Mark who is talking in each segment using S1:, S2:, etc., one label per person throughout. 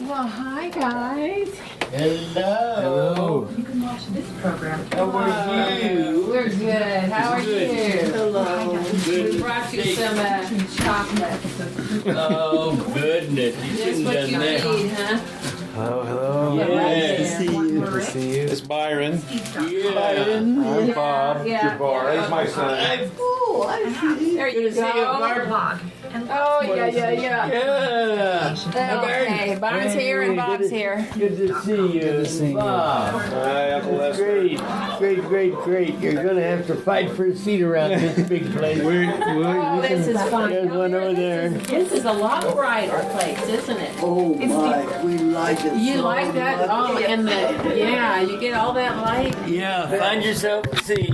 S1: Well, hi guys.
S2: Hello.
S3: You can watch this program.
S2: How are you?
S1: We're good. How are
S2: Good.
S1: you?
S2: Hello. Good.
S1: We brought you some chocolate.
S2: Oh goodness, you
S1: Just
S2: shouldn't
S1: what
S2: have
S1: you
S2: done that.
S1: need, huh?
S4: Hello, hello.
S2: Yeah.
S4: Good to see you. Good to see you.
S5: It's Byron.
S2: Yeah.
S4: I'm Bob.
S1: Yeah.
S5: Jabbar. He's my son.
S4: Oh, I see.
S1: There
S2: Good
S1: you
S2: to see you,
S1: go.
S2: Barb.
S3: Blog. And
S1: Oh, yeah.
S2: Yeah.
S1: Okay, Bob's here and Bob's here.
S2: Good to see you.
S4: Good to see you.
S2: Bob.
S5: Hi, Uncle Lester.
S2: Great. You're gonna have to fight for a seat around this big place.
S1: Oh, this is fun.
S2: There's one over there.
S1: This is a lot brighter place, isn't it?
S6: Oh my, we like it.
S1: You
S6: so
S1: like that?
S6: much.
S1: Oh, and yeah, you get all that light.
S2: Yeah, find yourself a seat.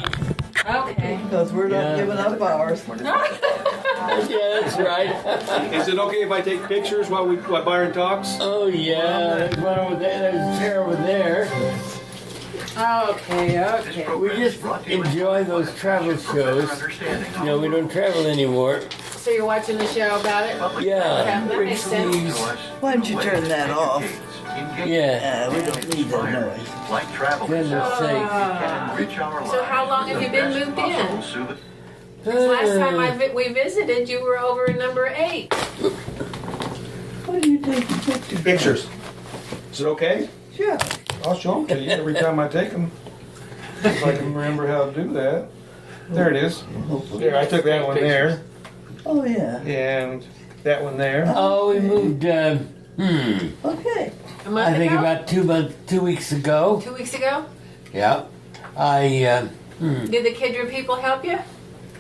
S1: Okay.
S6: Because we're not
S2: Yeah.
S6: giving up ours.
S2: Yeah, that's right.
S5: Is it okay if I take pictures while Byron talks?
S2: Oh yeah, there's one over there. There's a chair over there.
S1: Okay.
S2: We just enjoy those travel shows. You know, we don't travel anymore.
S1: So you're watching the show about it?
S2: Yeah.
S1: That makes sense.
S6: Why don't you turn that off?
S2: Yeah.
S6: We don't need that noise.
S2: Goodness sake.
S1: So how long have you been moved in? 'Cause last time we visited, you were over in number 8.
S6: What are you taking pictures?
S5: Pictures. Is it okay?
S6: Sure.
S5: I'll show them to you every time I take them. If I can remember how to do that. There it is. There, I took that one there.
S6: Oh, yeah.
S5: And that one there.
S2: Oh, we moved.
S6: Okay.
S1: A month
S2: I think
S1: ago?
S2: about 2 weeks ago.
S1: 2 weeks ago?
S2: Yeah.
S1: Did the Kidra people help you?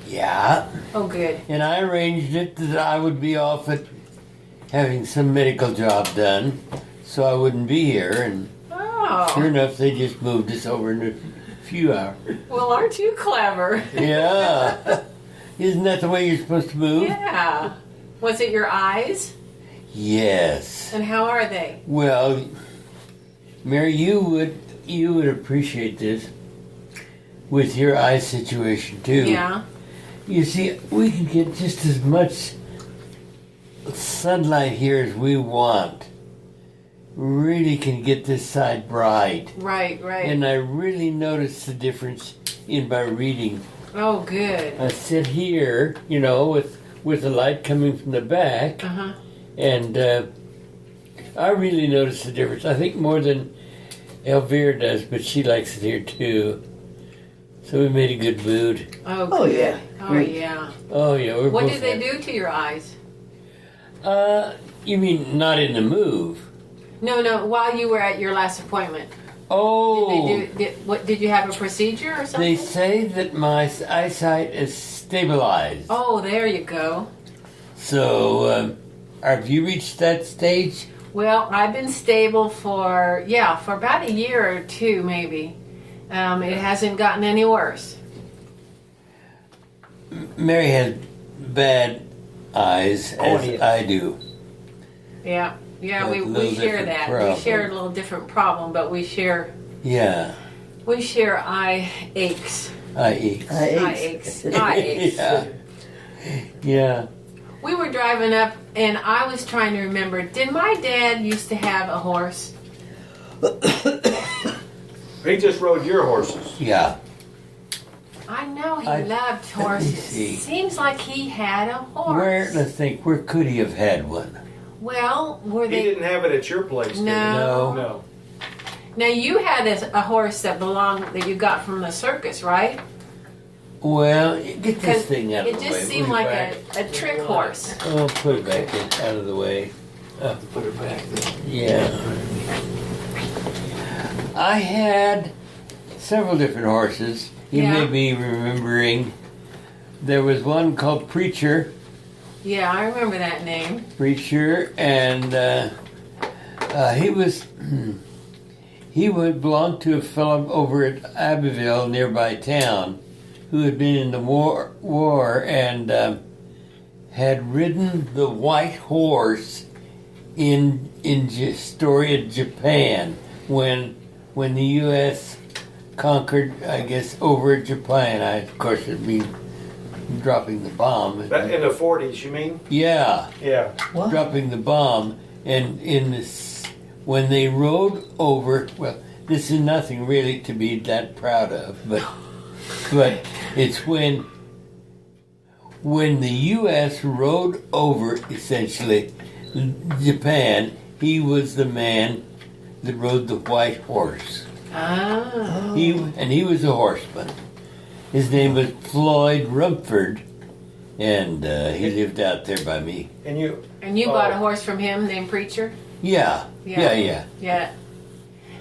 S2: Yeah.
S1: Oh, good.
S2: And I arranged it that I would be off at having some medical job done, so I wouldn't be here. And sure
S1: Oh,
S2: enough, they just moved us over in a few hours.
S1: well, aren't you clever?
S2: Yeah. Isn't that the way you're supposed to move?
S1: Yeah. Was it your eyes?
S2: Yes.
S1: And how are they?
S2: Well, Mary, you would appreciate this with your eye situation too.
S1: Yeah.
S2: You see, we can get just as much sunlight here as we want. Really can get this side bright.
S1: Right.
S2: And I really notice the difference in my reading.
S1: Oh, good.
S2: I sit here, you know, with the light coming from the back,
S1: Uh-huh.
S2: and I really notice the difference. I think more than Elvira does, but she likes it here too. So we made a good mood.
S1: Oh,
S6: Oh,
S1: good.
S6: yeah.
S1: Oh,
S6: Great.
S1: yeah.
S2: Oh yeah, we're
S1: What
S2: both
S1: did they
S2: happy.
S1: do to your eyes?
S2: You mean not in the move?
S1: No, while you were at your last appointment.
S2: Oh,
S1: Did you have a procedure or something?
S2: they say that my eyesight is stabilized.
S1: Oh, there you go.
S2: So, have you reached that stage?
S1: Well, I've been stable for about a year or two, maybe. It hasn't gotten any worse.
S2: Mary has bad eyes, as
S5: yes.
S2: I do.
S1: Yeah,
S2: Like a
S1: we
S2: little
S1: share
S2: different
S1: that.
S2: problem.
S1: We share a little different problem, but we share
S2: Yeah,
S1: eye aches.
S2: eye aches.
S1: Eye aches. Eye aches.
S2: Yeah.
S1: We were driving up, and I was trying to remember. Did my dad used to have a horse?
S5: He just rode your horses.
S2: Yeah.
S1: I know he
S2: I-
S1: loved
S2: let me
S1: horses.
S2: see.
S1: Seems like he had a horse.
S2: Let's think, where could he have had one?
S1: Well, were
S5: He
S1: they?
S5: didn't have it at your place, did he?
S1: No.
S5: No.
S1: Now you had a horse that you got from the circus, right?
S2: Well, get this
S1: Because
S2: thing out of
S1: it
S2: the way.
S1: just seemed
S2: Put it
S1: like
S2: back.
S1: a trick horse.
S2: Oh, put it back in, out of the way.
S5: Put it back there.
S2: Yeah. I had several different horses. You
S1: Yeah.
S2: may be remembering. There was one called Preacher.
S1: Yeah, I remember that name.
S2: Preacher, and he would belong to a fellow over at Abbeville, nearby town, who had been in the war and had ridden the white horse in Astoria, Japan, when the U.S. conquered, I guess, over Japan. Of course, it'd be dropping the bomb.
S5: That in the 40s, you mean?
S2: Yeah,
S5: Yeah.
S6: What?
S2: dropping the bomb, and when they rode over, well, this is nothing really to be that proud of, but it's when the U.S. rode over, essentially, Japan, he was the man that rode the white horse.
S1: Ah.
S2: He was a horseman. His name was Floyd Rumford, and he lived out there by me.
S5: And you
S1: bought a horse from him named Preacher?
S2: Yeah.
S1: Yeah.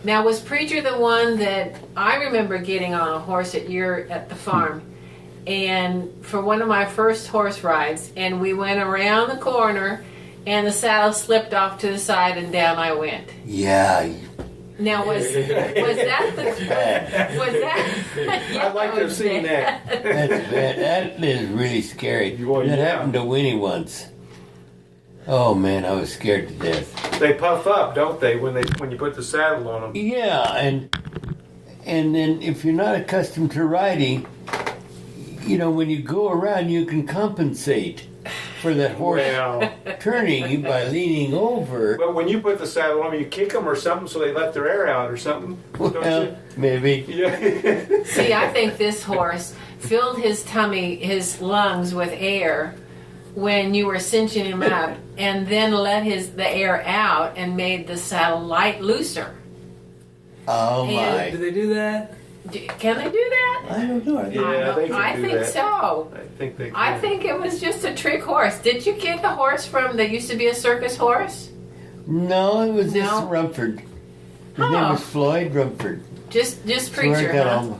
S1: Now, was Preacher the one that I remember getting on a horse at the farm? And for one of my first horse rides, and we went around the corner, and the saddle slipped off to the side, and down I went.
S2: Yeah.
S1: Now, was that the... Was that...
S5: I'd like to have seen that.
S2: That's bad. That is really scary.
S5: Well,
S2: that
S5: yeah.
S2: happened to Winnie once. Oh man, I was scared to death.
S5: They puff up, don't they, when you put the saddle on them?
S2: Yeah, and then if you're not accustomed to riding, when you go around, you can compensate for that horse turning you by leaning over.
S5: But when you put the saddle on them, you kick them or something so they let their air out or something, don't you?
S2: Maybe.
S5: Yeah.
S1: See, I think this horse filled his lungs with air when you were cinching him up, and then let the air out and made the saddle looser.
S2: Oh my!
S4: Did they do that?
S1: Can they do that?
S6: I don't know.
S5: Yeah, they can
S1: I
S5: do
S1: think
S5: that.
S1: so.
S5: I think they can.
S1: I think it was just a trick horse. Did you get the horse that used to be a circus horse?
S2: No, it was this
S1: No?
S2: Rumford. His
S1: Oh.
S2: name was Floyd Rumford.
S1: Just
S2: That's where
S1: Preacher,
S2: I got
S1: huh?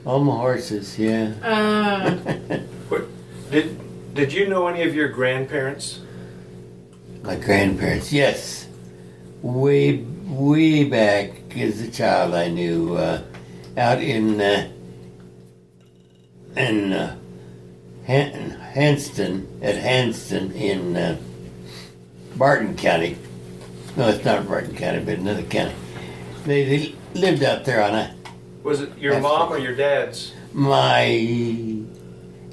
S2: all my horses. Yeah.
S5: Did you know any of your grandparents?
S2: My grandparents, yes. Way back as a child, I knew out in Hanston in Barton County. No, it's not Barton County, but another county. They lived out there on
S5: Was it your
S2: That's
S5: mom
S2: right.
S5: or your dad's?
S2: my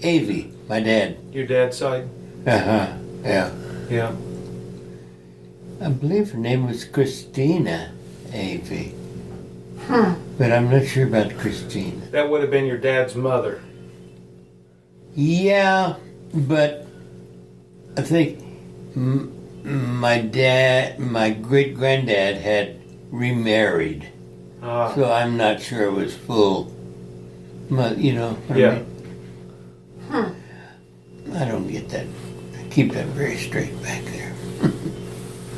S2: Avie, my dad.
S5: Your dad's side?
S2: Yeah.
S5: Yeah.
S2: I believe her name was Christina Avie. But I'm not sure about Christina.
S5: That would have been your dad's mother.
S2: Yeah, but I think my great granddad had remarried, so I'm not sure it was full. But what
S5: Yeah.
S2: I mean? I don't get that. I keep that very straight back there.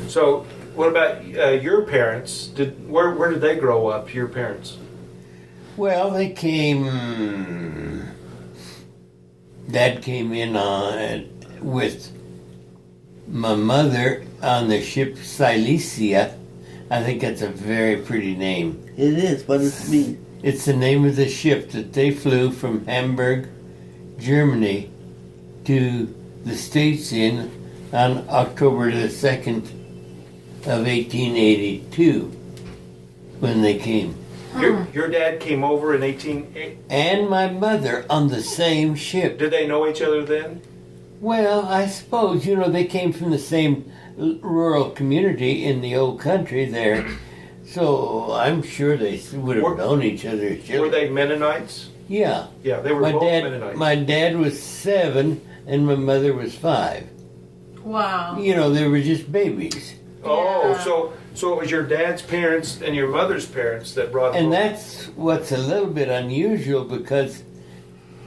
S5: So, what about your parents? Where did they grow up? Your parents?
S2: Well, they came. Dad came in with my mother on the ship Silesia. I think that's a very pretty name.
S6: It is. What does it mean?
S2: It's the name of the ship that they flew from Hamburg, Germany, to the States on October the 2nd of 1882 when they came.
S5: Your dad came over in 18...
S2: And my mother on the same ship.
S5: Did they know each other then?
S2: Well, I suppose, they came from the same rural community in the old country there. So I'm sure they would have known each other as
S5: Were
S2: children.
S5: they Mennonites?
S2: Yeah.
S5: Yeah, they were both Mennonites.
S2: My dad was 7 and my mother was 5.
S1: Wow.
S2: They were just babies.
S5: Oh,
S1: Yeah.
S5: so it was your dad's parents and your mother's parents that brought them
S2: And
S5: over.
S2: that's what's a little bit unusual because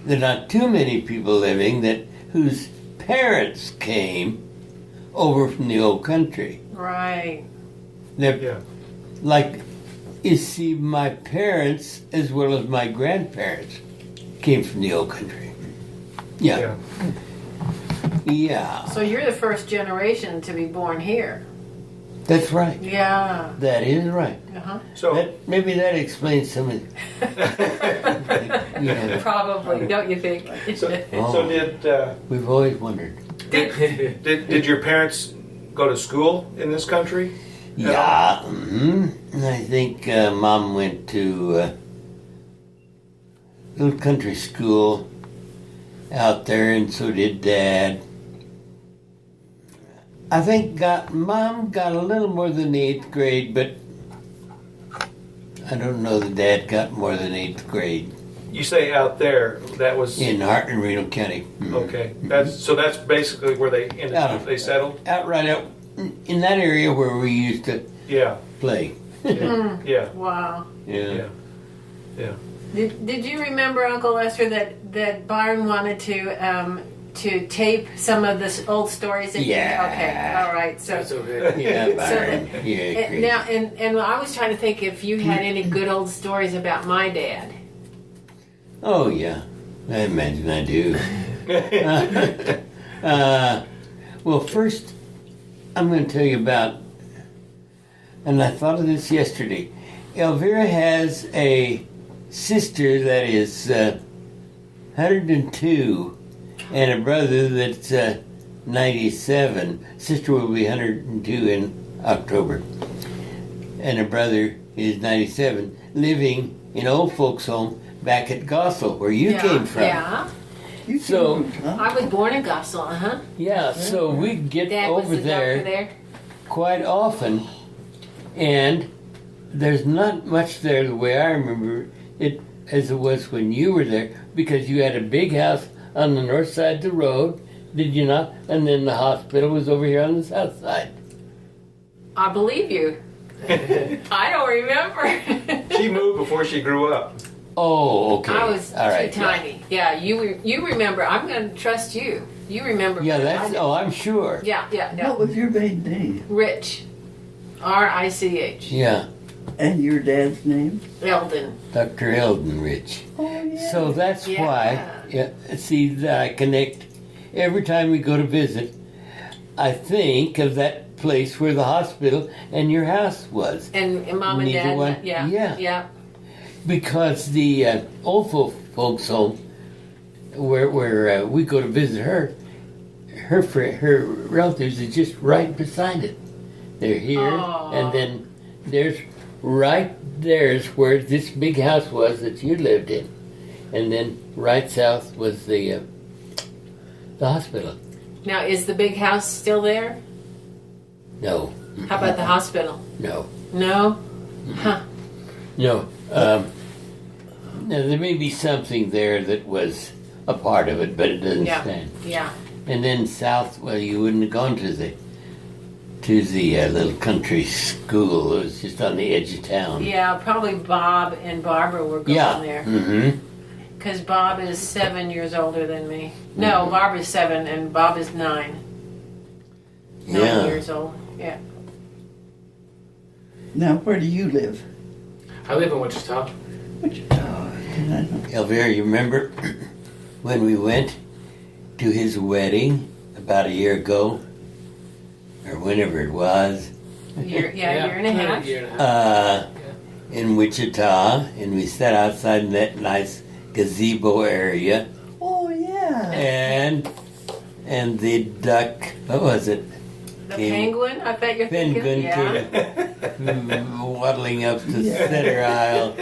S2: there are not too many people living whose parents came over from the old country.
S1: Right.
S2: They're
S5: Yeah.
S2: like, you see, my parents as well as my grandparents came from the old country. Yeah.
S1: So you're the first generation to be born here.
S2: That's right.
S1: Yeah.
S2: That is right.
S1: Uh-huh.
S5: So,
S2: Maybe that explains some of it.
S1: Probably, don't you think?
S5: so
S2: We've always wondered.
S5: did your parents go to school in this country?
S2: Yeah. I think Mom went to little country school out there, and so did Dad. I think Mom got a little more than the 8th grade, but I don't know that Dad got more than 8th grade
S5: You say out there, that was,
S2: in Hart and Reno County.
S5: okay. That's basically where they ended
S2: Yeah.
S5: up, they settled?
S2: Out right out in that area where we used to
S5: Yeah,
S2: play.
S5: yeah,
S1: Wow.
S2: Yeah.
S5: yeah.
S1: Did you remember, Uncle Lester, that Byron wanted to tape some of the old stories? That
S2: Yeah.
S1: Okay. All right. So.
S7: That's okay.
S2: Yeah, Byron.
S1: that-
S2: Yeah,
S1: And
S2: great.
S1: now, and I was trying to think if you had any good old stories about my dad.
S2: Oh, yeah. I imagine I do. Well, first, I'm going to tell you about, and I thought of this yesterday. Elvira has a sister that is 102 and a brother that's 97. Sister will be 102 in October. And a brother is 97, living in old folks' home back at Gossel, where you came from.
S1: Yeah.
S6: You
S2: So-
S6: came from, huh?
S1: I was born in Gossel, huh?
S2: Yeah, so we get
S1: Dad was
S2: over
S1: the
S2: there
S1: doctor there.
S2: quite often, and there's not much there the way I remember it as it was when you were there, because you had a big house on the north side of the road, did you not? And then the hospital was over here on the south side.
S1: I believe you. I don't remember.
S5: She moved before she grew up.
S2: Oh, okay.
S1: I was
S2: All right.
S1: too tiny. Yeah, you remember. I'm going to trust you. You remember.
S2: Yeah,
S1: better than I
S2: that's.
S1: do.
S2: Oh, I'm sure.
S1: Yeah, no.
S6: What was your maiden name?
S1: Rich. R-I-C-H.
S2: Yeah,
S6: And your dad's name?
S1: Eldon.
S2: Dr. Eldon Rich.
S6: Oh, yeah.
S2: So that's
S1: Yeah.
S2: why. Yeah. See, that I connect every time we go to visit. I think of that place where the hospital and your house was.
S1: And Mom and
S2: Neither
S1: Dad.
S2: one?
S1: Yeah.
S2: Yeah.
S1: Yeah.
S2: Because the old folks home, where we go to visit her relatives is just right beside it. They're here,
S1: Aw.
S2: and then there's there's where this big house was that you lived in, and then right south was the hospital.
S1: Now, is the big house still there?
S2: No,
S1: How about the hospital?
S2: no,
S1: No? Huh.
S2: no. Now there may be something there that was a part of it, but it doesn't
S1: Yeah.
S2: stand.
S1: Yeah.
S2: And then south, well, you wouldn't have gone to the little country school. It was just on the edge of town.
S1: Yeah, probably Bob and Barbara were going
S2: Yeah.
S1: there.
S2: Mm-hmm.
S1: Because Bob is 7 years older than me. No, Barbara's 7 and Bob is 9. 9
S2: Yeah.
S1: years old. Yeah.
S6: Now, where do you live?
S7: I live in Wichita.
S6: Wichita. Did I know?
S2: Elvira, you remember when we went to his wedding about a year ago, or whenever it was,
S1: Year and a half.
S7: Year and a half.
S2: in Wichita, and we sat outside in that nice gazebo area,
S6: Oh, yeah.
S2: and the duck, what was it?
S1: The
S2: Came-
S1: penguin, I bet you're thinking.
S2: Penguin
S1: Yeah.
S2: came waddling up the
S6: Yeah.
S2: center aisle,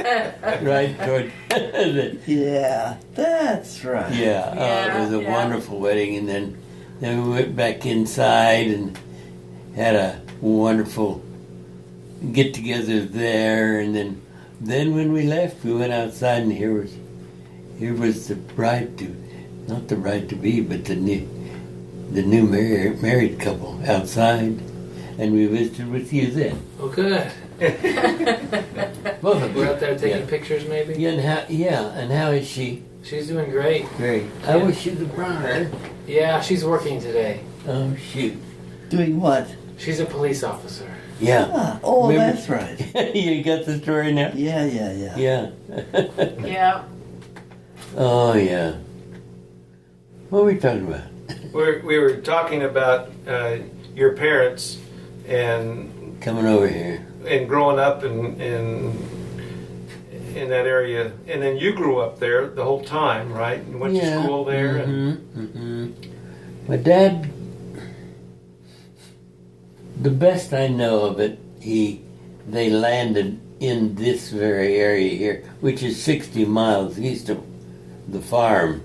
S2: right toward the,
S6: Yeah, that's right.
S2: yeah, it was a
S1: Yeah.
S2: wonderful wedding, and then we went back inside and had a wonderful get together there, and then when we left, we went outside, and here was the bride to, not the bride to be, but the new married couple outside, and we visited with you then.
S7: Oh, good.
S2: Both of
S7: We're
S2: you.
S7: out there taking
S2: Yeah.
S7: pictures, maybe.
S2: Yeah, and how is she?
S7: She's doing great.
S2: Great. I
S7: Yeah.
S2: wish you the bride.
S7: Yeah, she's working today.
S2: Oh shoot.
S6: Doing what?
S7: She's a police officer.
S2: Yeah.
S6: Ah, oh,
S2: Remember-
S6: that's right.
S2: You got the story now?
S6: Yeah.
S2: Yeah.
S1: Yeah.
S2: Oh yeah. What were we talking about?
S5: We were talking about your parents and
S2: Coming over here.
S5: growing up in that area, and then you grew up there the whole time, right? And went to school there. And
S2: My dad, the best I know of it, they landed in this very area here, which is 60 miles east of the farm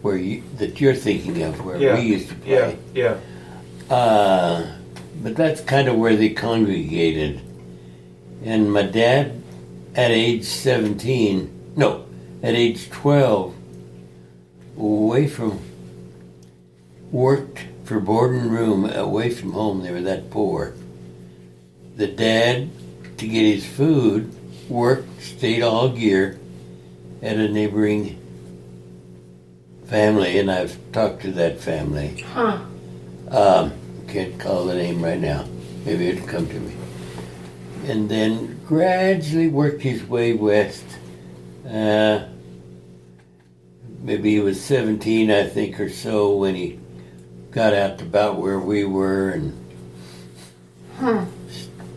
S2: that you're thinking of, where
S5: Yeah,
S2: we used to
S5: yeah,
S2: play.
S5: yeah.
S2: but that's kind of where they congregated. And my dad, at age 17, no, at age 12, worked for board and room away from home. They were that poor. The dad, to get his food, worked, stayed all year at a neighboring family, and I've talked to that family.
S1: Huh.
S2: Can't call the name right now. Maybe it'll come to me. And then gradually worked his way west. Maybe he was 17, I think, or so when he got out to about where we were, and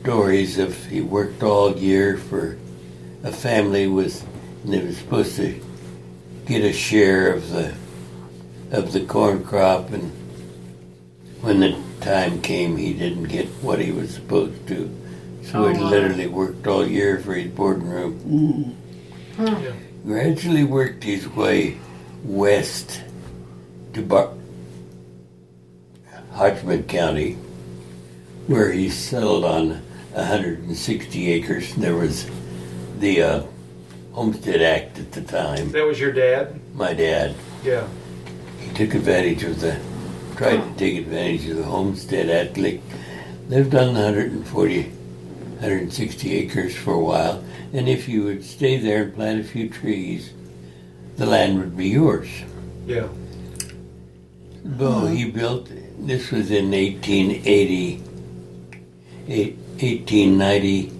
S2: stories of he worked all year for a family and they were supposed to get a share of the corn crop, and when the time came, he didn't get what he was supposed to. So he literally worked all year for his board and room.
S5: Yeah.
S2: Gradually worked his way west to Hodgman County, where he settled on 160 acres. There was the Homestead Act at the time.
S5: That was your dad?
S2: My dad,
S5: Yeah.
S2: he tried to take advantage of the Homestead Act. Lived on 160 acres for a while, and if you would stay there and plant a few trees, the land would be yours.
S5: Yeah.
S2: Though he built, this was in 1880, 1890,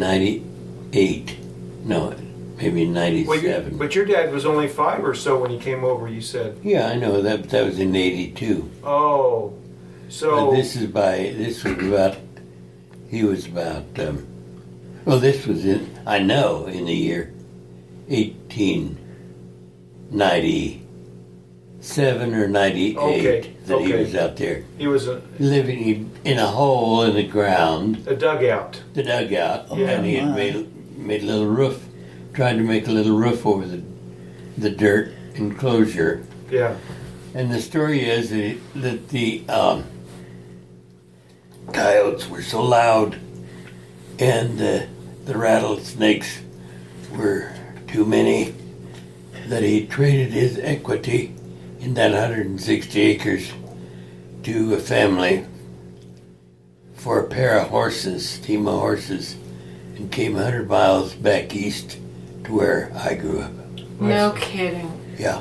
S2: 1898, no, maybe 97.
S5: But your dad was only 5 or so when he came over, you said.
S2: Yeah, I know, that was in 82.
S5: Oh. So.
S2: But this was about, he was about, this was in the year 1897 or 98 that he was out there.
S5: He was
S2: Living in a hole in the ground,
S5: a dugout.
S2: the dugout,
S5: Yeah.
S2: and he had made a little roof, tried to make a little roof over the dirt enclosure.
S5: Yeah.
S2: And the story is that the coyotes were so loud and the rattlesnakes were too many that he traded his equity in that 160 acres to a family for a pair of horses, team of horses, and came 100 miles back east to where I grew up.
S1: No kidding.
S2: Yeah.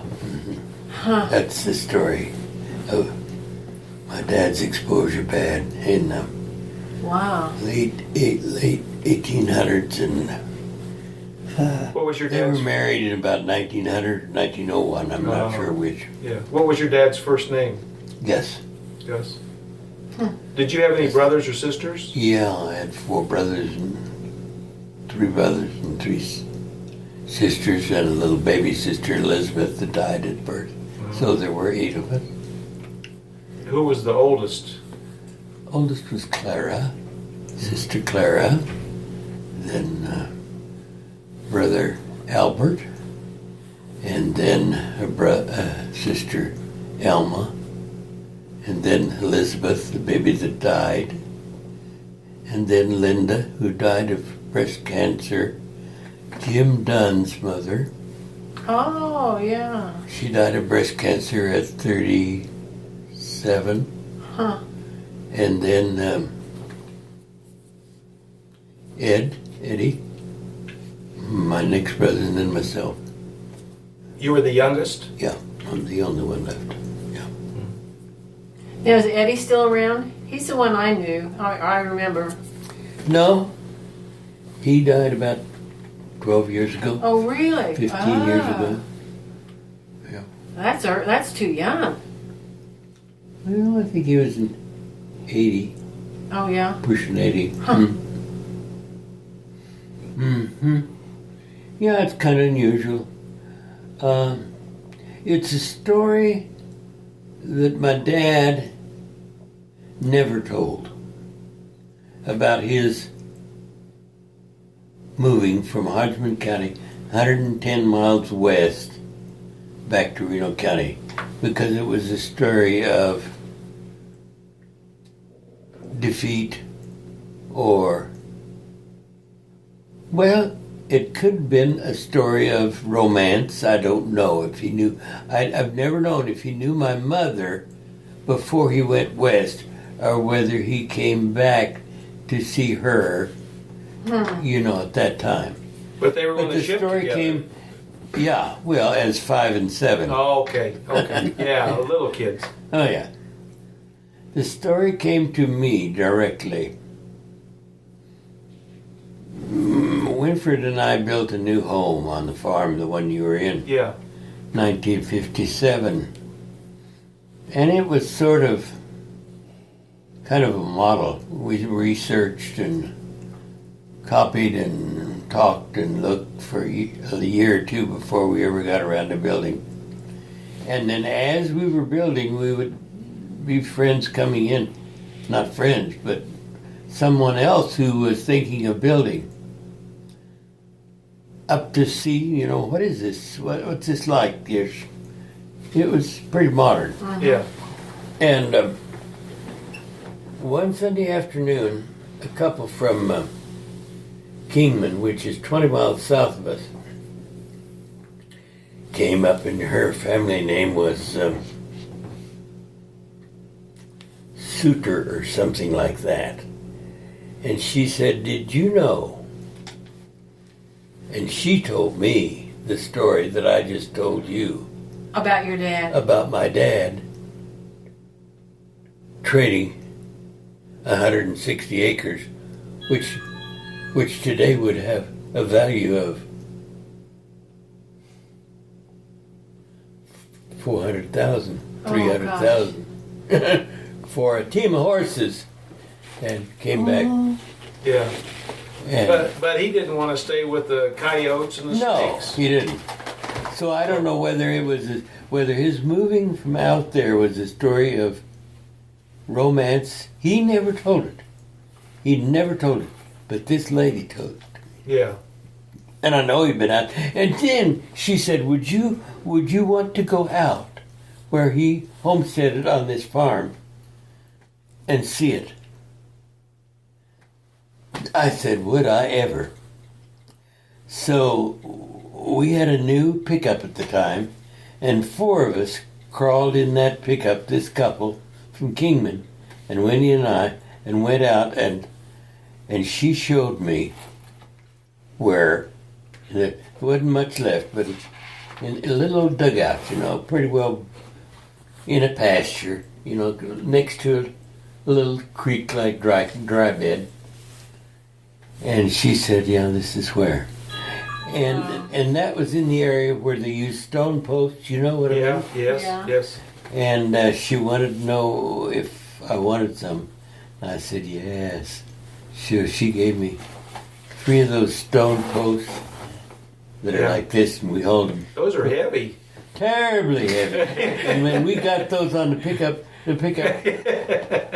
S1: Huh.
S2: That's the story of my dad's exposure bad in
S1: Wow.
S2: late 1800s, and
S5: What was your
S2: they were
S5: dad's?
S2: married in about 1900, 1901. I'm not sure which.
S5: Yeah. What was your dad's first name?
S2: Yes.
S5: Yes. Did you have any brothers or sisters?
S2: Yeah, I had 4 brothers and 3 brothers and 3 sisters, and a little baby sister, Elizabeth, that died at birth. So there were 8 of us.
S5: Who was the oldest?
S2: Oldest was Clara, sister Clara, then brother Albert, and then her sister Alma, and then Elizabeth, the baby that died, and then Linda, who died of breast cancer, Jim Dunn's mother.
S1: Oh, yeah.
S2: She died of breast cancer at 37.
S1: Huh.
S2: And then Eddie, my next brother, and then myself.
S5: You were the youngest?
S2: Yeah, I'm the only one left. Yeah.
S1: Now, is Eddie still around? He's the one I knew. I remember.
S2: No, he died about 12 years ago,
S1: Oh, really?
S2: 15 years
S1: Ah.
S2: ago. Yeah.
S1: That's too young.
S2: Well, I think he was in 80,
S1: Oh, yeah.
S2: pushing 80.
S1: Huh.
S2: Mm-hmm. Yeah, it's kind of unusual. It's a story that my dad never told about his moving from Hodgman County, 110 miles west, back to Reno County, because it was a story of defeat, or, well, it could have been a story of romance. I don't know if he knew. I've never known if he knew my mother before he went west, or whether he came back to see her, at that time.
S5: But they were on
S2: But
S5: the
S2: the
S5: ship
S2: story
S5: together.
S2: came, yeah, well, as 5 and 7.
S5: Oh, okay. Yeah, little kids.
S2: Oh, yeah. The story came to me directly. Winfred and I built a new home on the farm, the one you were in,
S5: Yeah.
S2: 1957. And it was kind of a model. We researched and copied and talked and looked for a year or two before we ever got around to building. And then as we were building, we would be friends coming in. Not friends, but someone else who was thinking of building. Up to see, what is this? What's this like? It was pretty modern.
S5: Yeah.
S2: And one Sunday afternoon, a couple from Kingman, which is 20 miles south of us, came up, and her family name was Suter or something like that. And she said, "Did you know?" And she told me the story that I just told you
S1: About your dad.
S2: about my dad trading 160 acres, which today would have a value of $400,000, $300,000 for a team of horses, and came back.
S5: Yeah.
S2: And
S5: But he didn't want to stay with the coyotes and the
S2: no,
S5: snakes.
S2: he didn't. So I don't know whether his moving from out there was a story of romance. He never told it. He never told it. But this lady told it.
S5: Yeah.
S2: And I know he'd been out. And then she said, would you want to go out where he homesteaded on this farm and see it? I said, would I ever? So we had a new pickup at the time, and 4 of us crawled in that pickup, this couple from Kingman, and Wendy and I, and went out, and she showed me where there wasn't much left, but in a little dugout, pretty well in a pasture, next to a little creek-like dry bed. And she said, yeah, this is where. And that was in the area where they used stone posts, you know what I mean?
S5: Yeah. Yes.
S1: Yeah.
S5: Yes.
S2: And she wanted to know if I wanted some. I said, yes. She gave me 3 of those stone posts that are
S5: Yeah.
S2: like this, and we hold them
S5: Those are heavy.
S2: terribly heavy. And when we got those on the pickup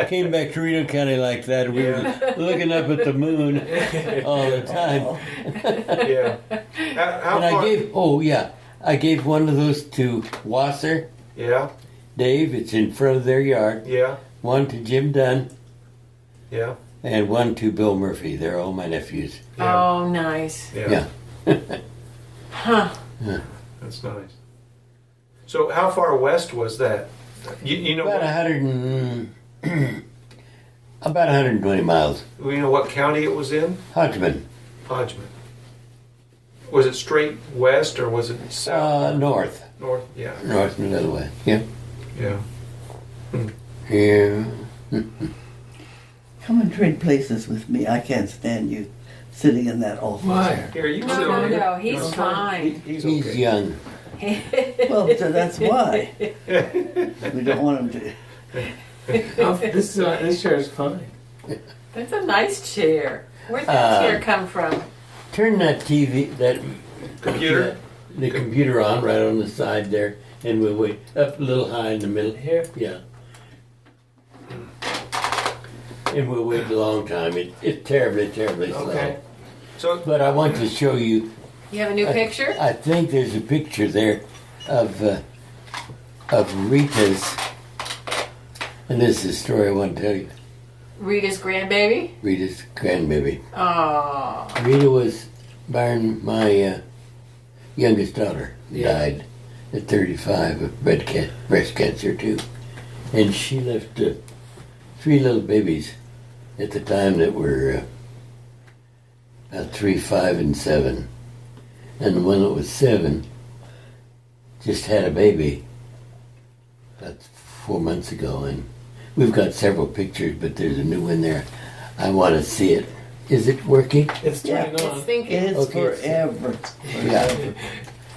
S2: came back to Reno County like that. We were looking up at the moon all the time.
S5: Yeah. How
S2: And
S5: far?
S2: I gave one of those to Wasser,
S5: Yeah.
S2: Dave. It's in front of their yard.
S5: Yeah.
S2: One to Jim Dunn,
S5: Yeah.
S2: and one to Bill Murphy. They're all my nephews.
S5: Yeah.
S1: Oh, nice.
S5: Yeah.
S1: Huh.
S5: That's nice. So how far west was that? You know
S2: About about 120 miles.
S5: you know what county it was in?
S2: Hodgman,
S5: Hodgman. Was it straight west or was it south?
S2: north
S5: North? Yeah.
S2: and a little way. Yeah,
S5: Yeah.
S2: yeah.
S6: Come and trade places with me. I can't stand you sitting in that office.
S7: Why?
S5: Here, you
S1: No,
S5: sit
S1: no,
S5: over here.
S1: no, he's fine.
S5: He's
S2: He's
S5: okay.
S2: young.
S6: Well, so that's why. We don't want him to.
S7: Oh, this chair is fine.
S1: That's a nice chair. Where'd that chair come from?
S2: Turn that TV, that
S5: Computer?
S2: the computer on right on the side there, and we'll wait up a little high in the middle.
S7: Here?
S2: Yeah. And we'll wait a long time. It's terribly, terribly slow.
S7: Okay.
S5: So
S2: But I want to show you.
S1: You have a new picture?
S2: I think there's a picture there of Rita's, and this is the story I want to tell you.
S1: Rita's grandbaby?
S2: Rita's grandbaby.
S1: Oh.
S2: Rita was Byron, my youngest daughter,
S7: Yeah.
S2: died at 35 of breast cancer too. And she left 3 little babies at the time that were about 3, 5, and 7. And the one that was 7 just had a baby about 4 months ago. And we've got several pictures, but there's a new one there. I want to see it. Is it working?
S7: It's
S6: Yeah.
S7: turning on.
S1: It's thinking.
S6: It's
S2: Okay.
S6: forever.
S2: Yeah.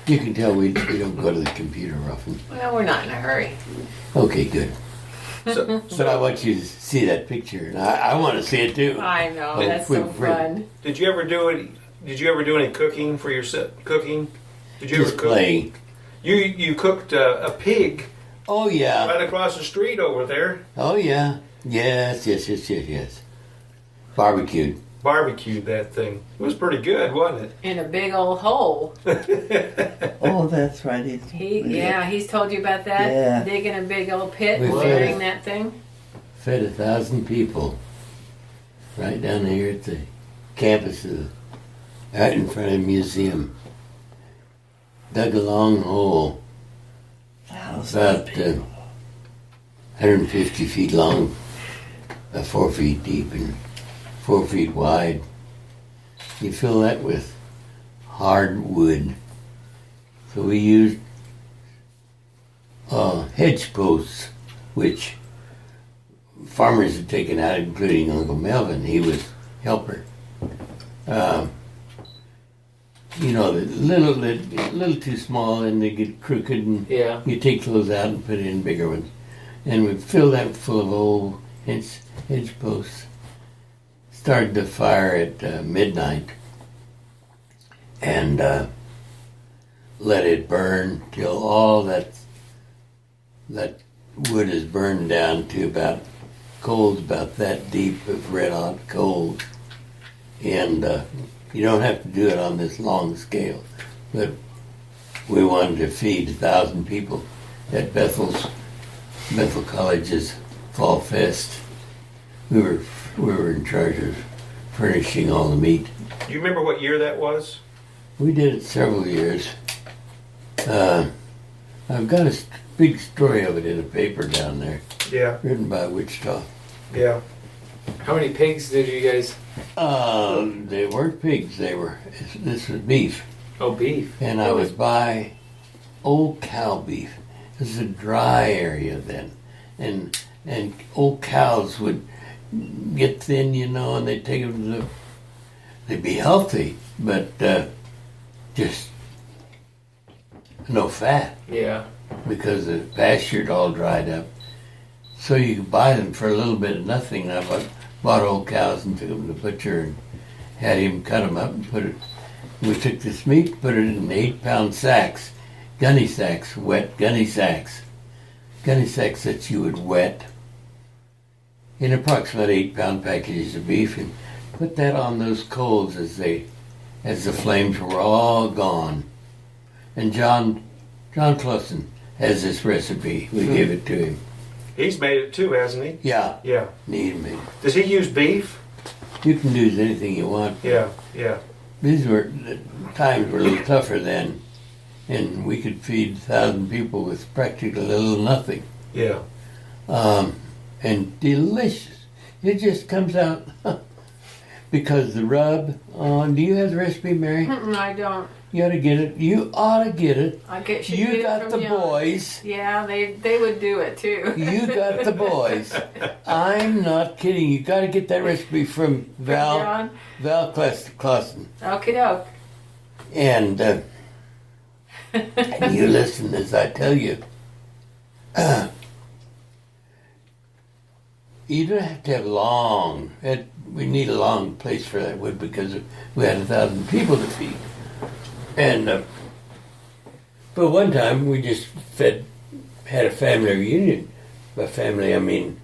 S2: You can tell we don't go to the computer often.
S1: Well, we're not in a hurry.
S2: Okay, good.
S5: So,
S2: But I want you to see that picture, and I want to see it too.
S1: I know,
S2: And
S1: that's so
S2: with-
S1: fun.
S5: did you ever do it? Did you ever do any cooking for yourself? Cooking? Did you
S2: Just
S5: ever cook?
S2: playing.
S5: You cooked a pig
S2: Oh yeah.
S5: right across the street over there.
S2: Oh yeah. Yes. Barbecued.
S5: Barbecued that thing. It was pretty good, wasn't
S1: In a big old hole.
S5: it?
S6: Oh, that's right.
S1: He's told you about that?
S6: Yeah.
S1: Digging a big old pit
S2: We
S1: and
S2: fed
S1: burying
S2: it.
S1: that thing?
S2: Fed 1,000 people. Right down here at the campus, out in front of the museum. Dug a long hole, about 150 feet long, 4 feet deep, and 4 feet wide. You fill that with hard wood. So we used hedge posts, which farmers had taken out, including Uncle Melvin. He was helper. The little too small, and they get crooked, and
S7: Yeah.
S2: you take those out and put in bigger ones. And we filled that full of old hedge posts. Started the fire at midnight, and let it burn till all that wood is burned down to about coals about that deep of red hot coals. And you don't have to do it on this long scale, but we wanted to feed 1,000 people at Bethel College's Fall Fest. We were in charge of furnishing all the meat.
S5: Do you remember what year that was?
S2: We did it several years. I've got a big story of it in a paper down there,
S5: Yeah,
S2: written by Wichita.
S5: yeah.
S7: How many pigs did you guys?
S2: They weren't pigs. This was beef,
S7: Oh, beef.
S2: and I was by old cow beef. This is a dry area then, and old cows would get thin, and they'd take them to they'd be healthy, but just no fat
S7: Yeah.
S2: because the pasture'd all dried up. So you could buy them for a little bit of nothing. I bought old cows and took them to the butcher and had him cut them up and put it. We took this meat, put it in 8-pound sacks, gunny sacks, wet gunny sacks that you would wet in approximately 8-pound packages of beef, and put that on those coals as the flames were all gone. And John Clausen has this recipe. We gave it to him.
S5: He's made it too, hasn't he?
S2: Yeah,
S5: Yeah.
S2: need me.
S5: Does he use beef?
S2: You can do anything you want.
S5: Yeah, yeah.
S2: The times were a little tougher then, and we could feed 1,000 people with practically little nothing.
S5: Yeah.
S2: And delicious. It just comes out because the rub. Do you have the recipe, Mary?
S1: I don't.
S2: You ought to get it. You ought to get it.
S1: Should
S2: You
S1: get it
S2: got
S1: from
S2: the
S1: Young.
S2: boys.
S1: Yeah, they would do it too.
S2: You got the boys. I'm not kidding. You got to get that recipe from Val
S1: John?
S2: Clausen.
S1: Okie doke.
S2: And you listen as I tell you. You don't have to have long. We need a long place for that wood because we had 1,000 people to feed. And but one time we just had a family reunion. By family, I mean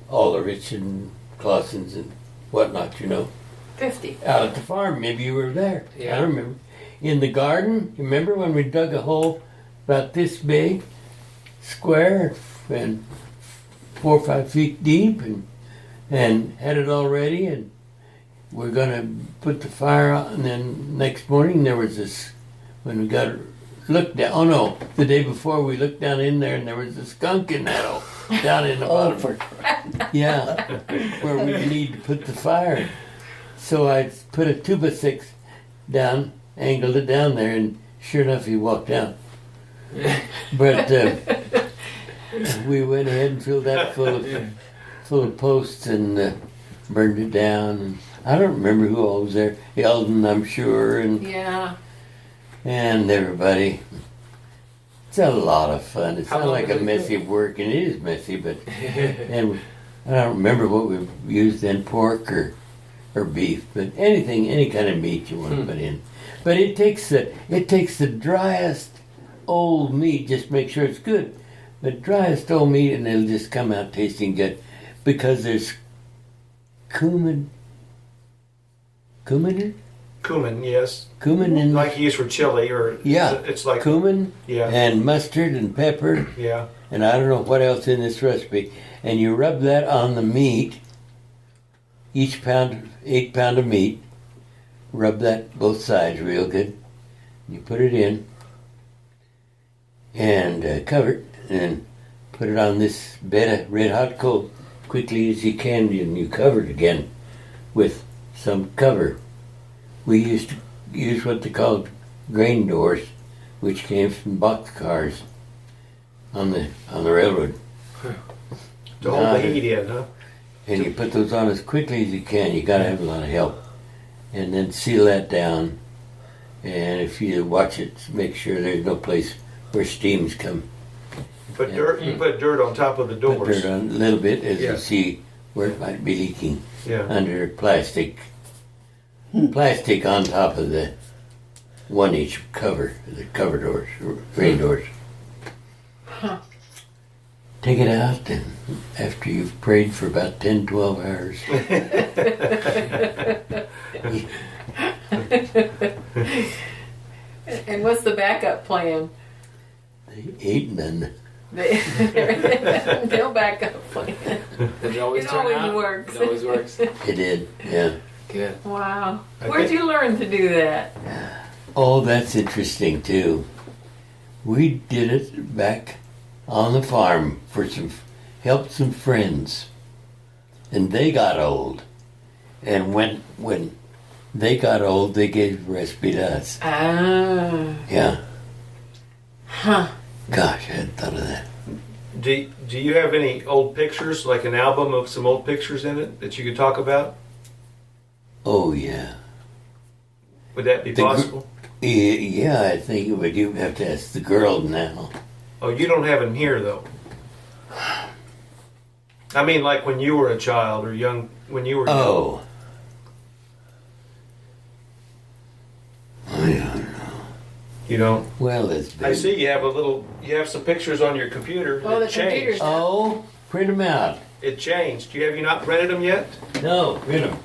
S2: all the Rich and Clausens and whatnot,
S1: 50.
S2: out at the farm. Maybe you were there.
S7: Yeah.
S2: I remember. In the garden, you remember when we dug a hole about this big, square, and 4 or 5 feet deep, and had it all ready, and we're gonna put the fire on. And then next morning there was this, when we got looked down. Oh no, the day before we looked down in there, and there was a skunk in that hole down in the
S6: Oh,
S2: bottom.
S6: for crap.
S2: Yeah, where we need to put the fire. So I put a 2x6 down, angled it down there, and sure enough, he walked out. But we went ahead and filled that full of posts and burned it down. I don't remember who all was there. Eldon, I'm sure, and
S1: Yeah.
S2: everybody. It's a lot of fun. It's
S7: How
S2: not
S7: long
S2: like
S7: did
S2: a
S7: it
S2: messy work, and it is messy, but and I don't remember what we used then, pork or beef, but anything, any kind of meat you want to put in. But it takes the driest old meat, just make sure it's good. The driest old meat, and it'll just come out tasting good, because there's cumin in it?
S5: Cumin, yes.
S2: Cumin in
S5: Like you use for chili, or
S2: Yeah.
S5: it's like
S2: cumin
S5: yeah,
S2: and mustard and pepper.
S5: yeah.
S2: And I don't know what else in this recipe. And you rub that on the meat, each pound, 8 pound of meat. Rub that both sides real good. You put it in and cover it, and put it on this bed of red hot coal quickly as you can, and you cover it again with some cover. We used to use what they called grain doors, which came from boxcars on the railroad.
S5: To hold the heat in, huh?
S2: And you put those on as quickly as you can. You got to have a lot of help. And then seal that down. And if you watch it, make sure there's no place where steams come.
S5: Put dirt. You put dirt on top of the
S2: Put
S5: doors.
S2: dirt on a little bit as
S5: Yeah.
S2: you see where it might be leaking
S5: Yeah.
S2: under plastic. Plastic on top of the 1-inch cover, the cover doors, grain doors. Take it out, and after you've prayed for about 10, 12 hours,
S1: And what's the backup plan?
S2: ain't none.
S1: No backup plan.
S7: Does it always
S1: It
S7: turn
S1: always
S7: out?
S1: works.
S7: It always works.
S2: It did, yeah.
S7: Good.
S1: Wow.
S5: I
S1: Where'd
S5: think-
S1: you learn to do that?
S2: Oh, that's interesting too. We did it back on the farm for helped some friends, and they got old. And when they got old, they gave the recipe to us.
S1: Ah.
S2: Yeah.
S1: Huh.
S2: Gosh, I hadn't thought of that.
S5: Do you have any old pictures, like an album of some old pictures in it that you could talk about?
S2: Oh yeah.
S5: Would that be
S2: The gr-
S5: possible?
S2: Yeah, I think it would. You have to ask the girl now.
S5: Oh, you don't have them here though. I mean, like when you were a child or young, when you were young.
S2: Oh. I don't know.
S5: You don't.
S2: Well, it's been.
S5: I see you have some pictures on your computer.
S1: Oh,
S5: that
S1: the computer's
S5: changed.
S2: Oh, print them out.
S5: It changed. Have you not printed them yet?
S2: No, print them.